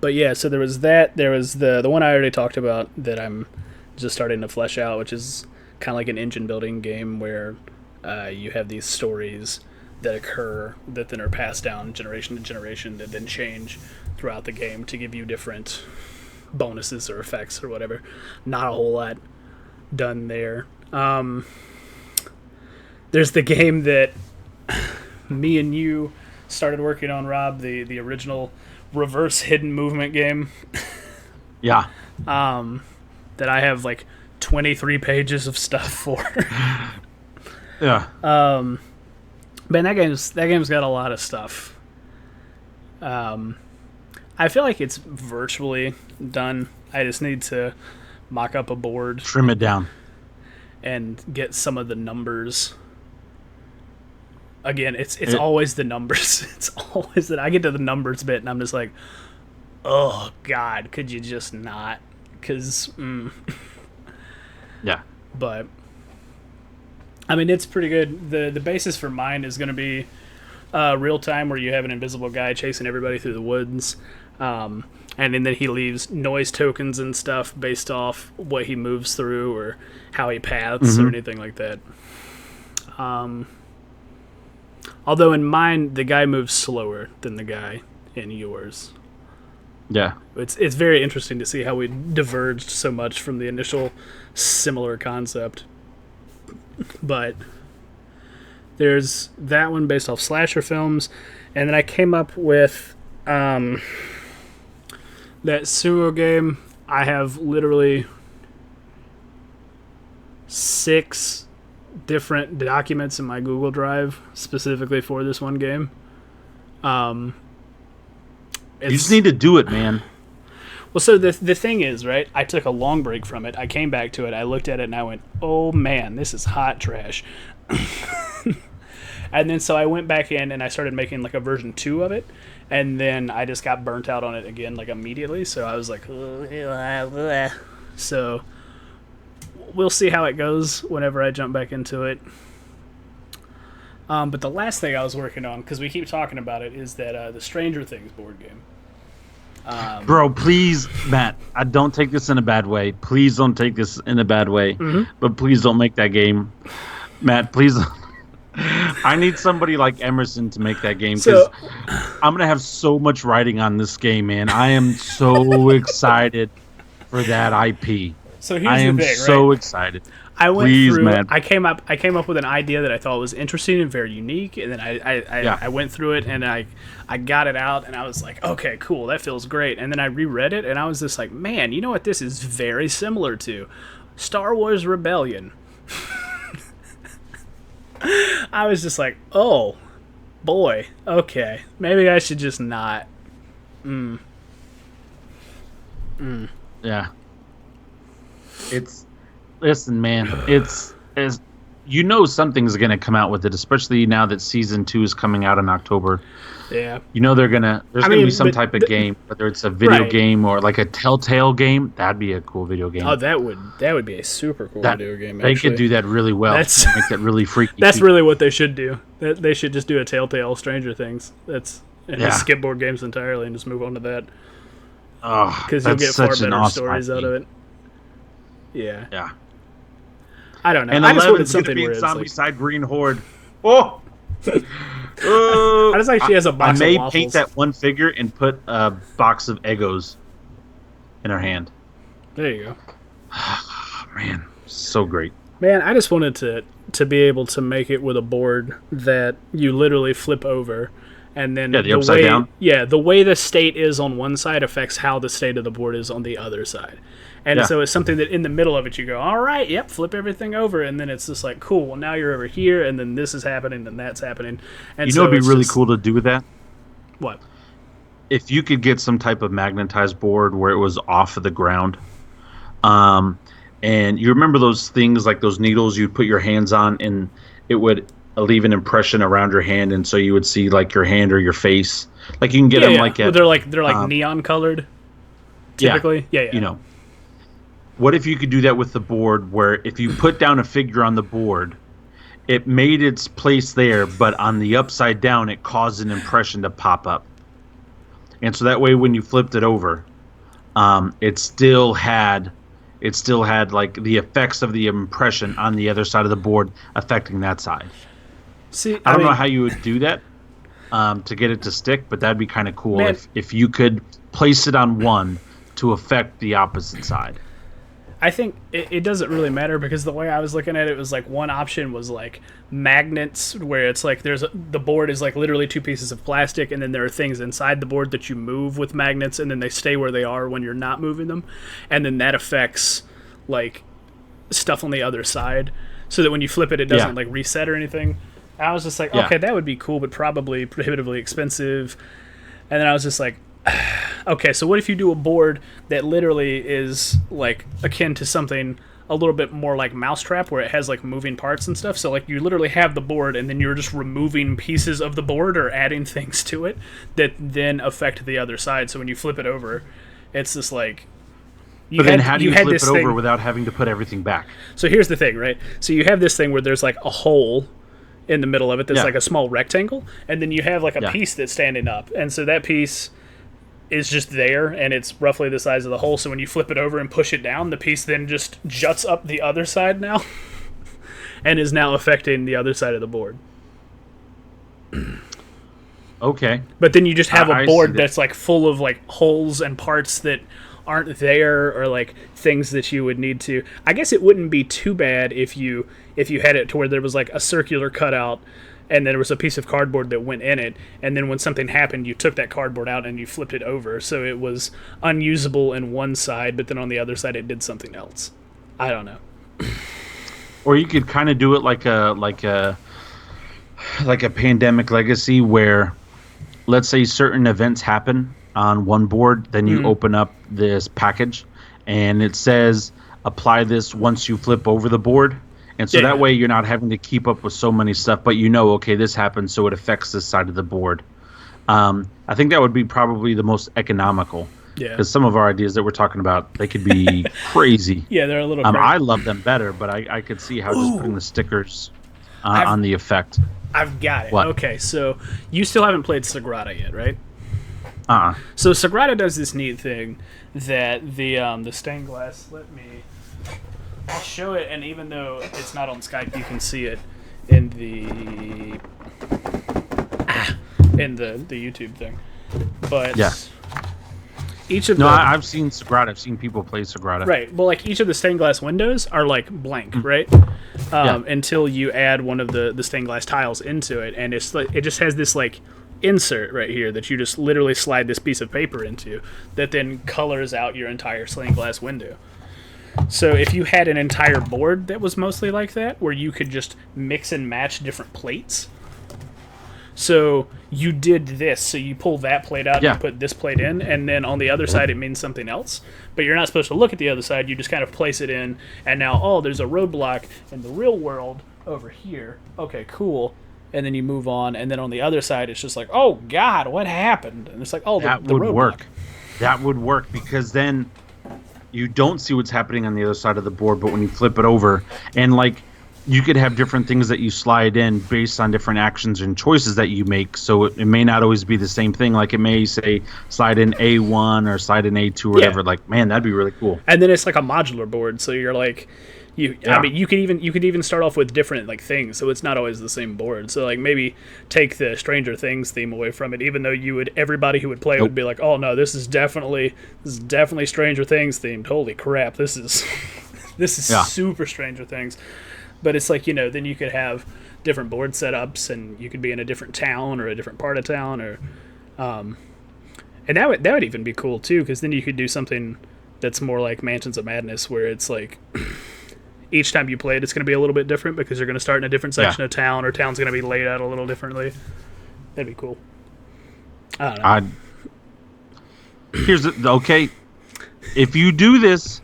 But yeah, so there was that. There was the one I already talked about that I'm just starting to flesh out, which is kind of like an engine building game where you have these stories that occur that then are passed down generation to generation that then change throughout the game to give you different bonuses or effects or whatever. Not a whole lot done there. There's the game that me and you started working on, Rob, the original reverse hidden movement game. Yeah. That I have like 23 pages of stuff for. Yeah. Man, that game's got a lot of stuff. I feel like it's virtually done. I just need to mock up a board, trim it down, and get some of the numbers. Again, it's always the numbers. It's always that I get to the numbers bit and I'm just like, oh God, could you just not? Because, yeah. But I mean, it's pretty good. The basis for mine is going to be real time, where you have an invisible guy chasing everybody through the woods, and then he leaves noise tokens and stuff based off what he moves through or how he paths or anything like that. Although in mine, the guy moves slower than the guy in yours. Yeah. It's very interesting to see how we diverged so much from the initial similar concept. But there's that one based off slasher films, and then I came up with that Sumo game. I have literally 6 different documents in my Google Drive specifically for this one game. You just need to do it, man. Well, so the thing is, right, I took a long break from it. I came back to it. I looked at it and I went, oh man, this is hot trash. And then so I went back in and I started making like a version 2 of it. And then I just got burnt out on it again, like immediately. So I was like, so we'll see how it goes whenever I jump back into it. But the last thing I was working on, because we keep talking about it, is that the Stranger Things board game. Bro, please, Matt, I don't take this in a bad way. Please don't take this in a bad way. But please don't make that game. Matt, please. I need somebody like Emerson to make that game because I'm going to have so much writing on this game, man. I am so excited for that IP. So here's the thing, right? So excited. I went Please, through. man. I came up with an idea that I thought was interesting and very unique, and then I went through it and I got it out, and I was like, okay, cool, that feels great. And then I reread it, and I was just like, man, you know what? This is very similar to Star Wars Rebellion. I was just like, oh boy, okay, maybe I should just not. Yeah. Listen, man, it's you know something's gonna come out with it, especially now that season 2 is coming out in October. Yeah. You know there's gonna be some type of game, whether it's a video game or like a Telltale game. That'd be a cool video game. Oh, that would be a super cool video game. They could do that really well. Make that really freaky. That's really what they should do. They should just do a Telltale Stranger Things. Just skip board games entirely and just move on to that. Oh, because you'll get far better stories out of it. Yeah. Yeah. I don't know. And I just wanted 11's something gonna be where Zombie like, Side Green Horde. Oh. I just like she has a box of waffles. I may paint that one figure and put a box of Eggos in her hand. There you go. Man, so great. Man, I just wanted to be able to make it with a board that you literally flip over, and then the upside down. Yeah, the way the state is on one side affects how the state of the board is on the other side. And so it's something that in the middle of it you go, all right, yep, flip everything over, and then it's just like, cool, well now you're over here, and then this is happening, and that's happening. And you know what'd be really cool to do with that? What? If you could get some type of magnetized board where it was off of the ground, and you remember those things like those needles you'd put your hands on, and it would leave an impression around your hand, and so you would see like your hand or your face. Like you can get them like at, they're like neon colored. Typically, yeah. You know. What if you could do that with the board where if you put down a figure on the board, it made its place there, but on the upside down, it caused an impression to pop up. And so that way when you flipped it over, it still had like the effects of the impression on the other side of the board affecting that side. See, I don't know how you would do that to get it to stick, but that'd be kind of cool if you could place it on one to affect the opposite side. I think it doesn't really matter because the way I was looking at it was like one option was like magnets where it's like the board is like literally two pieces of plastic, and then there are things inside the board that you move with magnets, and then they stay where they are when you're not moving them, and then that affects like stuff on the other side so that when you flip it doesn't like reset or anything. I was just like, okay, that would be cool, but probably prohibitively expensive. And then I was just like, okay, so what if you do a board that literally is like akin to something a little bit more like Mousetrap, where it has like moving parts and stuff? So like you literally have the board and then you're just removing pieces of the board or adding things to it that then affect the other side. So when you flip it over, it's just like then how do you flip it over without having to put everything back? So here's the thing, right? So you have this thing where there's like a hole in the middle of it that's like a small rectangle, and then you have like a piece that's standing up, and so that piece is just there, and it's roughly the size of the hole. So when you flip it over and push it down, the piece then just juts up the other side now and is now affecting the other side of the board. Okay. But then you just have a board that's like full of like holes and parts that aren't there, or like things that you would need to. I guess it wouldn't be too bad if you had it to where there was like a circular cutout and there was a piece of cardboard that went in it, and then when something happened, you took that cardboard out and you flipped it over, so it was unusable in one side, but then on the other side it did something else. I don't know. Or you could kind of do it like a Pandemic Legacy, where let's say certain events happen on one board, then you open up this package, and it says apply this once you flip over the board. And so that way you're not having to keep up with so many stuff, but you know, okay, this happens, so it affects this side of the board. I think that would be probably the most economical. Yeah. Because some of our ideas that we're talking about, they could be crazy. Yeah, they're a little crazy. I love them better, but I could see how just putting the stickers on the effect. I've got it. What? Okay, so you still haven't played Sagrada yet, right? So Sagrada does this neat thing that the stained glass. Let me show it, and even though it's not on Skype, you can see it in the YouTube thing. But yeah. Each of I've seen Sagrada. I've seen people play Sagrada. Right. Well, like each of the stained glass windows are like blank, right? Until you add one of the stained glass tiles into it, and it's like it just has this like insert right here that you just literally slide this piece of paper into that then colors out your entire stained glass window. So if you had an entire board that was mostly like that, where you could just mix and match different plates. So you did this, so you pull that plate out and put this plate in, and then on the other side it means something else. But you're not supposed to look at the other side, you just kind of place it in, and now, there's a roadblock in the real world over here. Okay, cool. And then you move on, and then on the other side it's just like, oh God, what happened? And it's like, that the would roadblock. work. That would work, because then you don't see what's happening on the other side of the board, but when you flip it over, and like, you could have different things that you slide in based on different actions and choices that you make. So it may not always be the same thing. Like it may say slide in A1 or slide in A2 or whatever. Like, man, that'd be really cool. And then it's like a modular board. So you're like, I mean, you could even start off with different like things. So it's not always the same board. So like maybe take the Stranger Things theme away from it, even though everybody who would play it would be like, oh no, this is definitely Stranger Things themed. Holy crap. This is super Stranger Things. But it's like, then you could have different board setups, and you could be in a different town or a different part of town, or, and that would even be cool too, because then you could do something that's more like Mansions of Madness, where it's like each time you play it, it's going to be a little bit different because you're going to start in a different section of town, or town's going to be laid out a little differently. That'd be cool. I don't know. Okay. If you do this,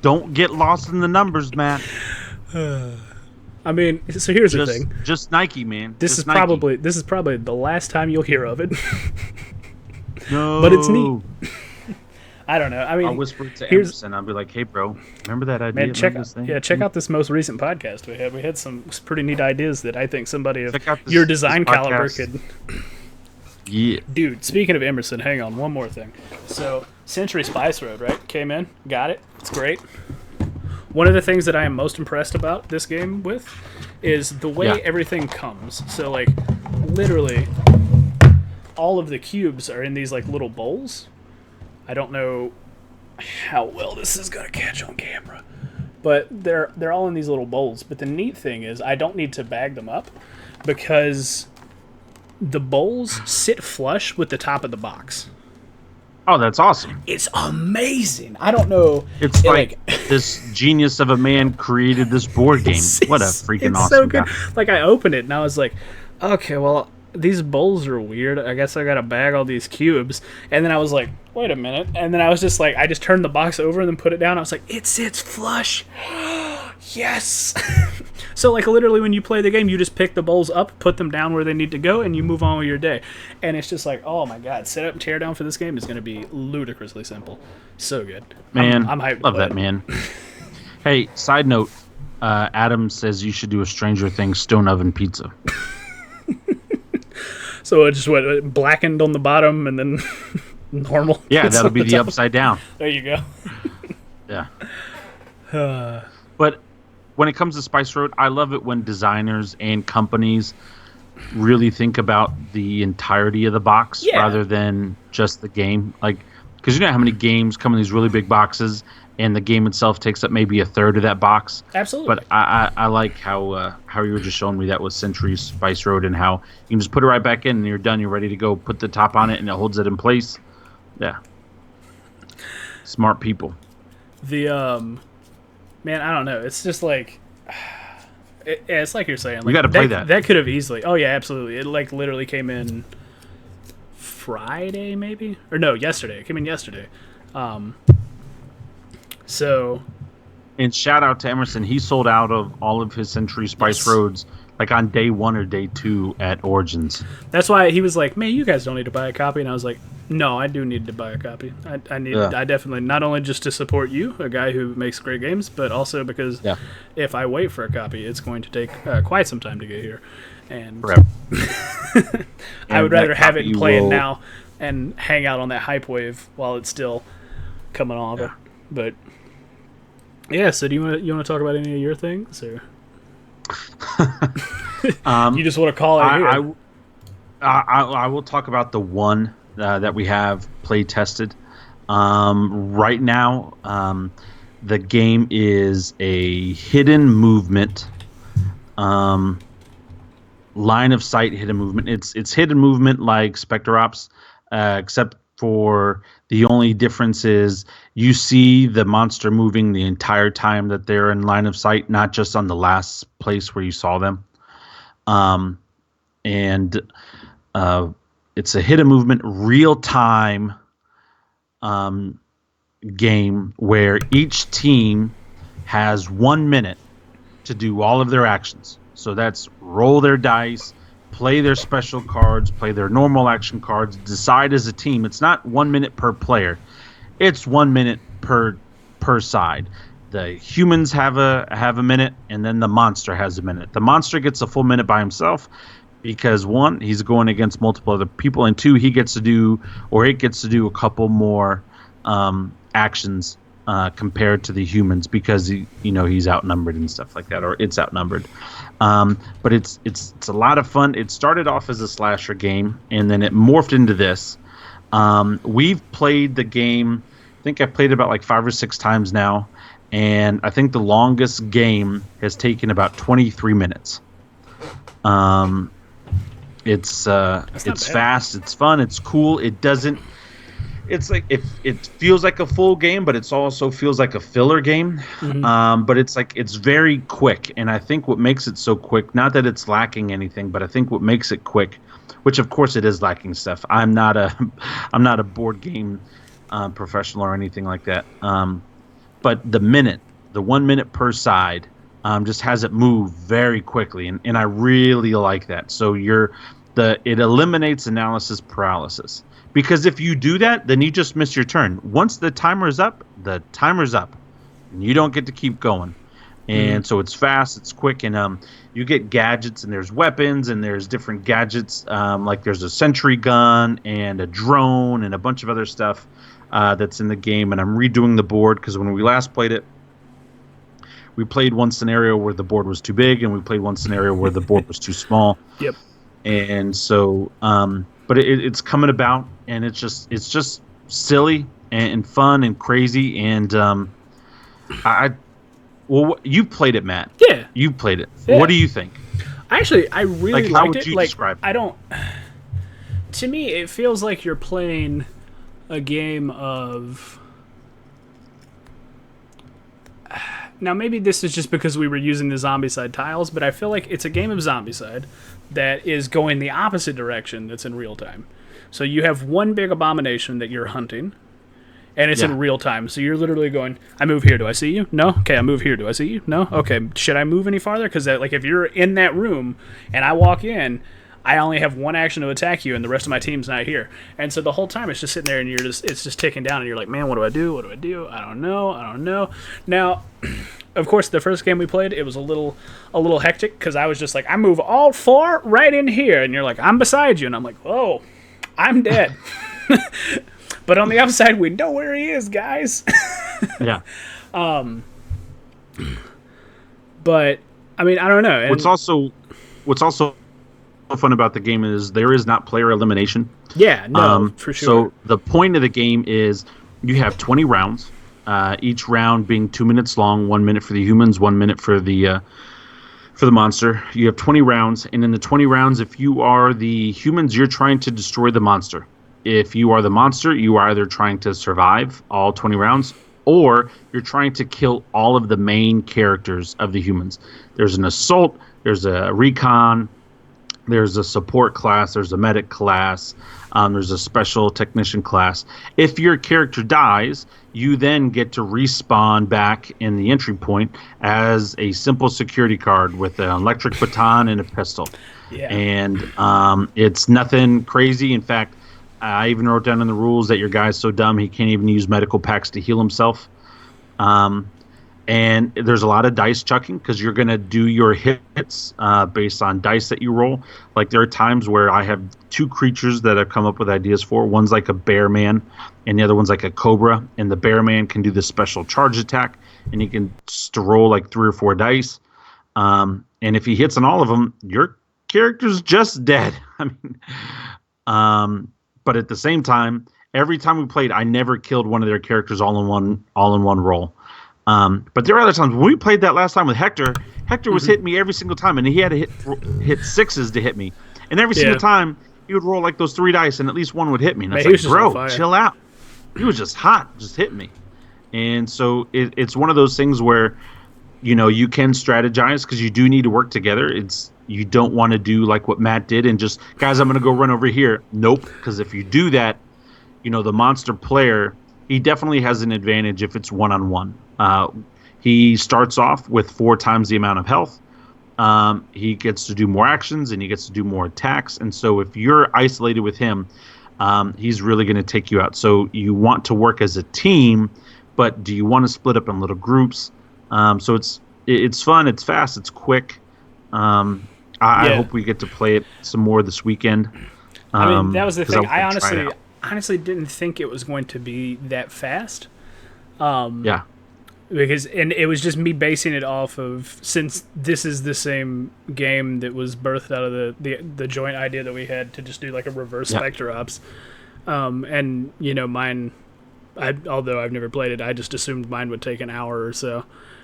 don't get lost in the numbers, Matt. I mean, so here's the thing. Just Nike, man. This is probably the last time you'll hear of it. No. But it's neat. I don't know. I mean, I'll whisper it to Emerson. I'll be like, "Hey, bro, remember that idea? Man, check out this most recent podcast we had. We had some pretty neat ideas that I think somebody of your design caliber could. Yeah. Dude, speaking of Emerson, hang on, one more thing. So, Century Spice Road, right? Came in, got it. It's great. One of the things that I am most impressed about this game with is the way everything comes. So, like, literally, all of the cubes are in these, like, little bowls. I don't know how well this is going to catch on camera. But they're all in these little bowls. But the neat thing is I don't need to bag them up because the bowls sit flush with the top of the box. Oh, that's awesome. It's amazing. I don't know. It's like this genius of a man created this board game. What a freaking awesome so good. guy. Like, I opened it and I was like, okay, well, these bowls are weird. I guess I got to bag all these cubes. And then I was like, wait a minute. And then I was just like, I just turned the box over and then put it down. I was like, it sits flush. Yes. So, like, literally when you play the game, you just pick the bowls up, put them down where they need to go, and you move on with your day. And it's just like, oh my God, setup and tear down for this game is going to be ludicrously simple. So good. Man, I'm hyped. Love that, man. Hey, side note, Adam says you should do a Stranger Things stone oven pizza. So it just went blackened on the bottom and then normal. Yeah, that'll be the upside down. There you go. Yeah. But when it comes to Spice Road, I love it when designers and companies really think about the entirety of the box rather than just the game. Like, because you know how many games come in these really big boxes, and the game itself takes up maybe a third of that box. Absolutely. But I like how you were just showing me that with Century Spice Road, and how you can just put it right back in and you're done. You're ready to go. Put the top on it and it holds it in place. Yeah. Smart people. The man, I don't know. It's just like it's like you're saying. Like, we got to play that. That could have easily. Oh yeah, absolutely. It like literally came in Friday, maybe, or no, yesterday. It came in yesterday. So, and shout out to Emerson. He sold out of all of his Century Spice Roads like on day 1 or day 2 at Origins. That's why he was like, "Man, you guys don't need to buy a copy," and I was like, "No, I do need to buy a copy. I need. Yeah. I definitely, not only just to support you, a guy who makes great games, but also because if I wait for a copy, it's going to take quite some time to get here, and I would rather have it playing now." and hang out on that hype wave while it's still coming off. Yeah. But yeah, so do you want to talk about any of your things, or you just want to call it here? I will talk about the one that we have play tested. Right now, the game is a hidden movement, line of sight hidden movement. It's hidden movement like Spectre Ops, except for the only difference is you see the monster moving the entire time that they're in line of sight, not just on the last place where you saw them. And it's a hidden movement, real time game where each team has 1 minute to do all of their actions. So that's roll their dice, play their special cards, play their normal action cards, decide as a team. It's not 1 minute per player. It's 1 minute per side. The humans have a minute, and then the monster has a minute. The monster gets a full minute by himself because, one, he's going against multiple other people, and two, it gets to do a couple more actions compared to the humans because he's outnumbered and stuff like that, or it's outnumbered. But it's a lot of fun. It started off as a slasher game, and then it morphed into this. We've played the game. I think I've played it about like 5 or 6 times now, and I think the longest game has taken about 23 minutes. It's fast, it's fun, it's cool. It's like it feels like a full game, but it also feels like a filler game. Mm-hmm. But it's very quick, and I think what makes it so quick, not that it's lacking anything, but I think what makes it quick, which of course it is lacking stuff. I'm not a board game professional or anything like that. But the 1 minute per side, just has it move very quickly, and I really like that. So it eliminates analysis paralysis. Because if you do that, then you just miss your turn. Once the timer's up, and you don't get to keep going. And so it's fast, it's quick, and you get gadgets, and there's weapons, and there's different gadgets. Like there's a sentry gun and a drone and a bunch of other stuff that's in the game. And I'm redoing the board because when we last played it, we played one scenario where the board was too big, and we played one scenario where the board was too small. Yep. And so, but it's coming about, and it's just silly and fun and crazy. And you played it, Matt. Yeah, you played it. Yeah. What do you think? Actually, I really liked it. How would you describe it? I don't. To me, it feels like you're playing a game of. Now, maybe this is just because we were using the Zombicide tiles, but I feel like it's a game of Zombicide that is going the opposite direction that's in real time. So you have one big abomination that you're hunting, and it's in real time. So you're literally going, I move here, do I see you? No? Okay, I move here, do I see you? No? Okay, should I move any farther? Because if you're in that room and I walk in, I only have one action to attack you, and the rest of my team's not here. And so the whole time it's just sitting there, and it's just ticking down, and you're like, man, what do I do? What do I do? I don't know. Now, of course, the first game we played, it was a little hectic because I was just like, I move all 4 right in here, and you're like, I'm beside you, and I'm like, whoa, I'm dead. But on the upside, we know where he is, guys. Yeah. But I mean, I don't know. And What's also fun about the game is there is not player elimination. Yeah, no, for sure. So the point of the game is you have 20 rounds, each round being 2 minutes long, 1 minute for the humans, 1 minute for the monster. You have 20 rounds, and in the 20 rounds, if you are the humans, you're trying to destroy the monster. If you are the monster, you are either trying to survive all 20 rounds, or you're trying to kill all of the main characters of the humans. There's an assault, there's a recon, there's a support class, there's a medic class, there's a special technician class. If your character dies, you then get to respawn back in the entry point as a simple security card with an electric baton and a pistol. Yeah. And it's nothing crazy. In fact, I even wrote down in the rules that your guy's so dumb he can't even use medical packs to heal himself. And there's a lot of dice chucking because you're going to do your hits based on dice that you roll. Like there are times where I have two creatures that I've come up with ideas for. One's like a bear man, and the other one's like a cobra. And the bear man can do this special charge attack, and he can just roll like 3 or 4 dice. And if he hits on all of them, your character's just dead. I mean, but at the same time, every time we played, I never killed one of their characters all in one roll. But there are other times when we played that last time with Hector. Hector was hitting me every single time, and he had to hit 6s to hit me. And every single time he would roll like those 3 dice, and at least one would hit me. And I was like, bro, chill out. He was just hot, just hitting me. And so it's one of those things where, you know, you can strategize because you do need to work together. You don't want to do like what Matt did and just, guys, I'm going to go run over here. Nope, because if you do that, you know, the monster player, he definitely has an advantage if it's one-on-one. He starts off with 4 times the amount of health. He gets to do more actions and he gets to do more attacks. And so if you're isolated with him, he's really going to take you out. So you want to work as a team, but do you want to split up in little groups? So it's fun, it's fast, it's quick. I hope we get to play it some more this weekend. I mean, that was the thing. I honestly didn't think it was going to be that fast. Because it was just me basing it off of, since this is the same game that was birthed out of the joint idea that we had to just do like a reverse Spectre Ops. And you know, mine, although I've never played it, I just assumed mine would take an hour or so.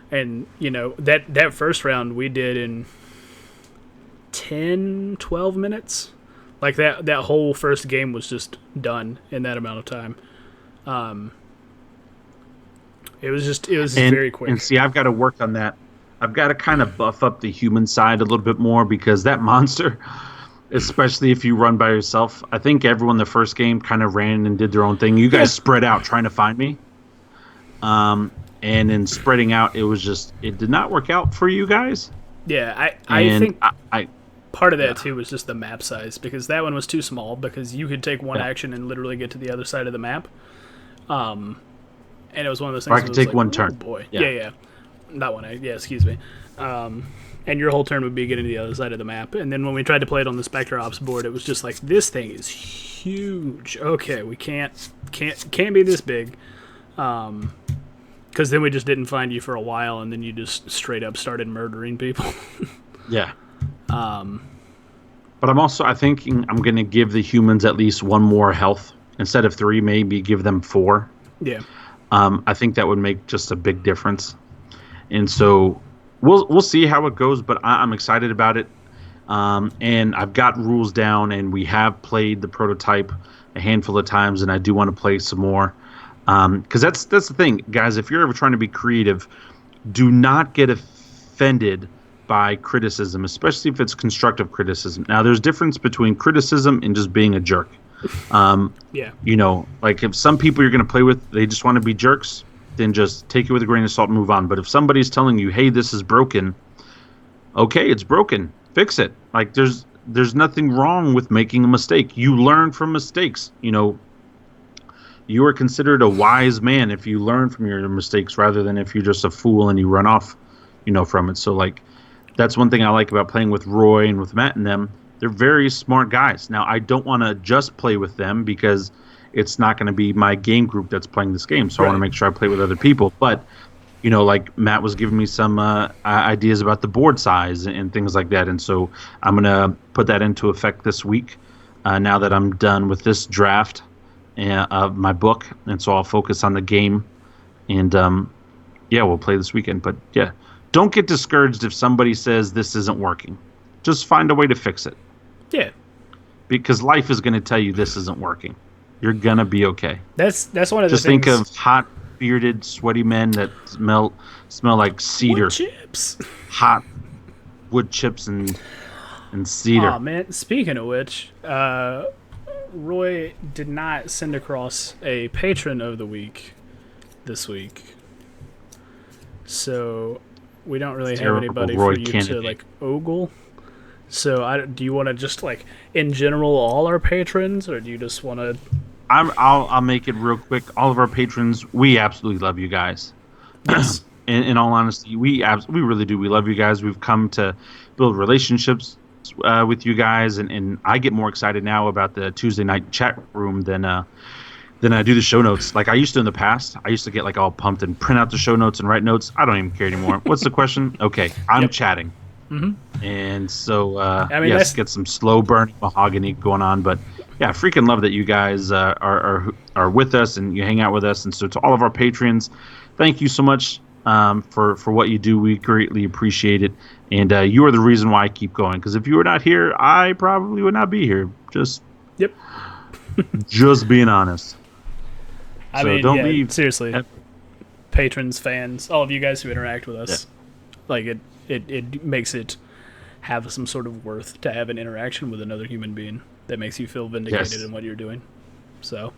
And you know, that first round we did in 10, 12 minutes. Like that whole first game was just done in that amount of time. It was very quick. And see, I've got to work on that. I've got to kind of buff up the human side a little bit more because that monster, especially if you run by yourself, I think everyone the first game kind of ran and did their own thing. You guys spread out trying to find me. And in spreading out, it did not work out for you guys. Yeah, I think part of that too was just the map size, because that one was too small because you could take one action and literally get to the other side of the map. And it was one of those things. Or I could take one turn. Oh boy, yeah. That one. Excuse me. And your whole turn would be getting to the other side of the map. And then when we tried to play it on the Spectre Ops board, it was just like, this thing is huge. Okay, we can't be this big. Because then we just didn't find you for a while, and then you just straight up started murdering people. Yeah. But I thinking I'm going to give the humans at least 1 more health. Instead of 3, maybe give them 4. Yeah. I think that would make just a big difference. And so we'll see how it goes, but I'm excited about it. And I've got rules down, and we have played the prototype a handful of times, and I do want to play some more. Because that's the thing, guys. If you're ever trying to be creative, do not get offended by criticism, especially if it's constructive criticism. Now, there's a difference between criticism and just being a jerk. You know, like if some people you're going to play with, they just want to be jerks, then just take it with a grain of salt and move on. But if somebody's telling you, hey, this is broken, okay, it's broken, fix it. Like there's nothing wrong with making a mistake. You learn from mistakes. You know, you are considered a wise man if you learn from your mistakes rather than if you're just a fool and you run off, you know, from it. So like that's one thing I like about playing with Roy and with Matt and them. They're very smart guys. Now, I don't want to just play with them because it's not going to be my game group that's playing this game. So I want to make sure I play with other people. But, you know, like Matt was giving me some ideas about the board size and things like that. And so I'm going to put that into effect this week now that I'm done with this draft of my book. And so I'll focus on the game. And, we'll play this weekend. But, yeah, don't get discouraged if somebody says this isn't working. Just find a way to fix it. Yeah. Because life is going to tell you this isn't working. You're going to be okay. That's one of the things. Just think of hot, bearded, sweaty men that smell like cedar. Wood chips. Hot wood chips and cedar. Oh, man. Speaking of which, Roy did not send across a patron of the week this week. So we don't really have anybody for you to, like, ogle. So, do you want to just, like, in general, all our patrons, or do you just want to... I'll make it real quick. All of our patrons, we absolutely love you guys. Yes. in all honesty, we really do. We love you guys. We've come to build relationships with you guys, and I get more excited now about the Tuesday night chat room than I do the show notes. Like I used to in the past. I used to get like all pumped and print out the show notes and write notes. I don't even care anymore. What's the question? Okay, I'm chatting. Mm-hmm. And so, yes, get some slow burning mahogany going on. But yeah, freaking love that you guys are with us and you hang out with us. And so to all of our patrons, thank you so much for what you do. We greatly appreciate it. And you are the reason why I keep going. Because if you were not here, I probably would not be here. Just being honest. I mean, don't leave. Seriously, patrons, fans, all of you guys who interact with us, like it makes it have some sort of worth to have an interaction with another human being that makes you feel vindicated in what you're doing. So,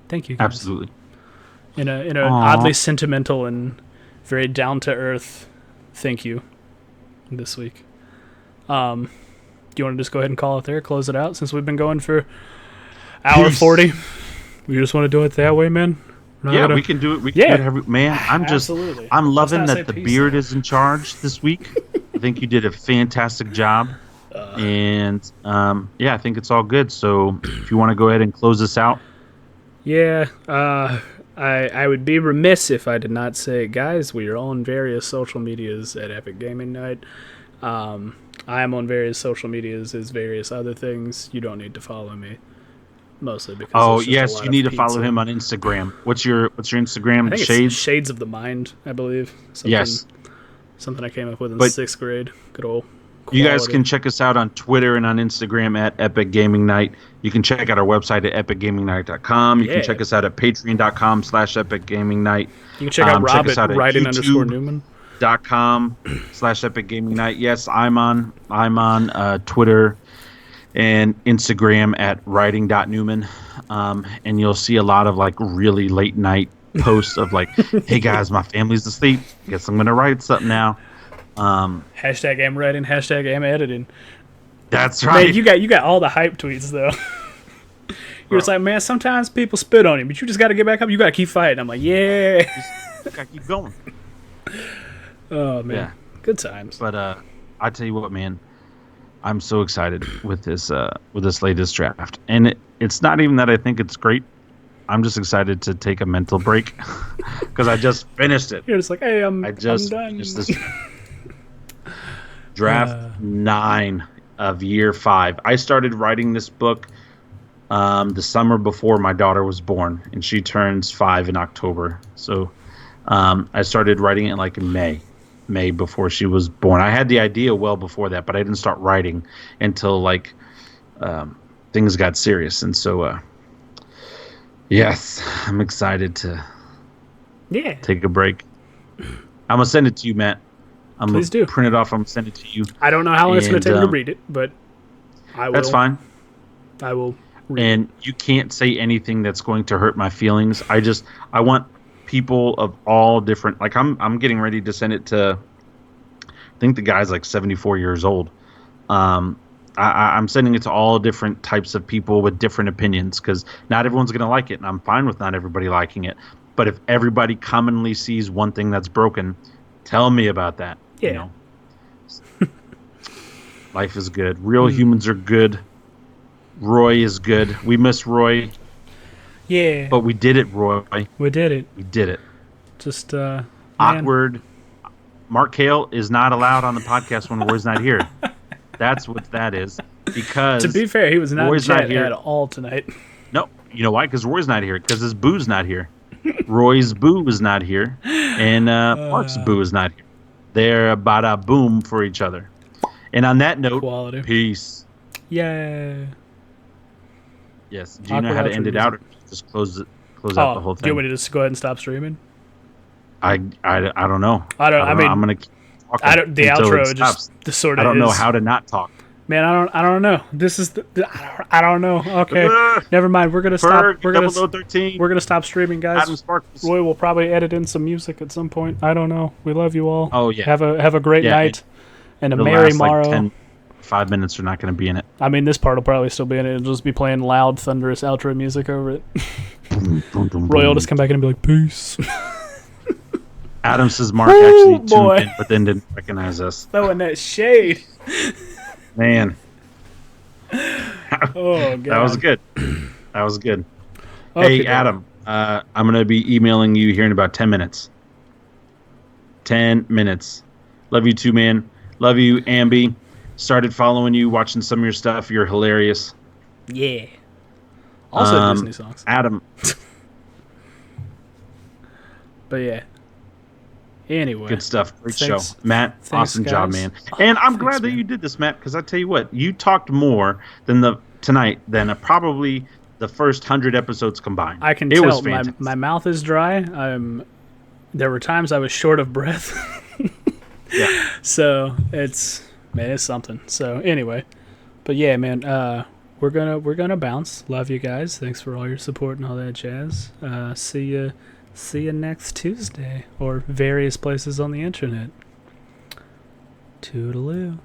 thank you guys. Absolutely. In an oddly sentimental and very down to earth thank you this week. Do you want to just go ahead and call it there, close it out, since we've been going for hour 40? We just want to do it that way, man. We can do it. We can do it man. I'm loving that the beard is in charge this week. I think you did a fantastic job. And I think it's all good. So if you want to go ahead and close this out. Yeah, I would be remiss if I did not say, guys, we are on various social medias at Epic Gaming Night. I am on various social medias as various other things. You don't need to follow me. Mostly because you need to follow him on Instagram. What's your Instagram? I think Shades of the Mind, I believe. Something I came up with in 6th grade. Good old quality. You guys can check us out on Twitter and on Instagram at Epic Gaming Night. You can check out our website at epicgamingnight.com. You can check us out at patreon.com/Epic Gaming Night. You can check out Rob at writing_Newman. .com/Epic Gaming Night. Yes, I'm on Twitter and Instagram at writing.newman. And you'll see a lot of like really late night posts of like, hey guys, my family's asleep. Guess I'm gonna write something now. Hashtag am writing, hashtag am editing. That's right. Man, you got all the hype tweets though. You're just like, man, sometimes people spit on you, but you just gotta get back up, you gotta keep fighting. I'm like, yeah. Just gotta keep going. Oh man. Good times. But I tell you what, man. I'm so excited with this latest draft, and it's not even that I think it's great. I'm just excited to take a mental break because I just finished it. You're just like, hey, I'm done. Finished this draft 9 of year 5. I started writing this book the summer before my daughter was born, and she turns 5 in October. So I started writing it like in May before she was born. I had the idea well before that, but I didn't start writing until like things got serious. And so, yes, I'm excited to take a break. I'm gonna send it to you, Matt. Please do. Print it off. I'm gonna send it to you. I don't know how long it's gonna take me to read it, but I will. That's fine. I will. And you can't say anything that's going to hurt my feelings. I want people of all different, like I'm getting ready to send it to, I think the guy's like 74 years old. I'm sending it to all different types of people with different opinions because not everyone's going to like it, and I'm fine with not everybody liking it. But if everybody commonly sees one thing that's broken, tell me about that. Yeah. You know? Life is good. Real humans are good. Roy is good. We miss Roy. Yeah. But we did it, Roy. We did it. We did it. Just awkward. Mark Hale is not allowed on the podcast when Roy's not here. That's what that is. Because to be fair, he was not in chat at all tonight. No, you know why? Because Roy's not here. Because his boo's not here. Roy's boo is not here, and Mark's boo is not here. They're bada boom for each other. And on that note, quality. Peace. Yeah. Yes. Do you know how to end it out, or just close out the whole thing? Do you want me to just go ahead and stop streaming? I don't know. I mean, I'm gonna keep talking. The outro just sort of. I don't know how to not talk. Man, I don't know. This is I don't know. Okay, never mind. We're gonna stop. We're gonna stop streaming, guys. Roy will probably edit in some music at some point. I don't know. We love you all. Oh yeah. Have a great night and a merry morrow. Like 5 minutes are not going to be in it. I mean, this part will probably still be in it. It'll just be playing loud, thunderous outro music over it. Roy will just come back in and be like, peace. Adam says Mark Ooh, actually boy. tuned in, but then didn't recognize us. Throwing that shade. Man, Oh, God. that was good. That was good. Okay, Hey, Adam, I'm going to be emailing you here in about 10 minutes. 10 minutes. Love you too, man. Love you, Ambi. Started following you, watching some of your stuff. You're hilarious. Yeah. Also Disney songs. Adam. But yeah. Anyway. Good stuff. Great Thanks. show. Matt, Thanks, awesome job, guys. man. And I'm Thanks, glad that man. you did this, Matt, because I tell you what, you talked more tonight than probably the first 100 episodes combined. I can it tell was fantastic. my mouth is dry. There were times I was short of breath. Yeah. So it's something. So anyway. But yeah, man, we're gonna bounce. Love you guys. Thanks for all your support and all that jazz. See you next Tuesday or various places on the internet. Toodaloo.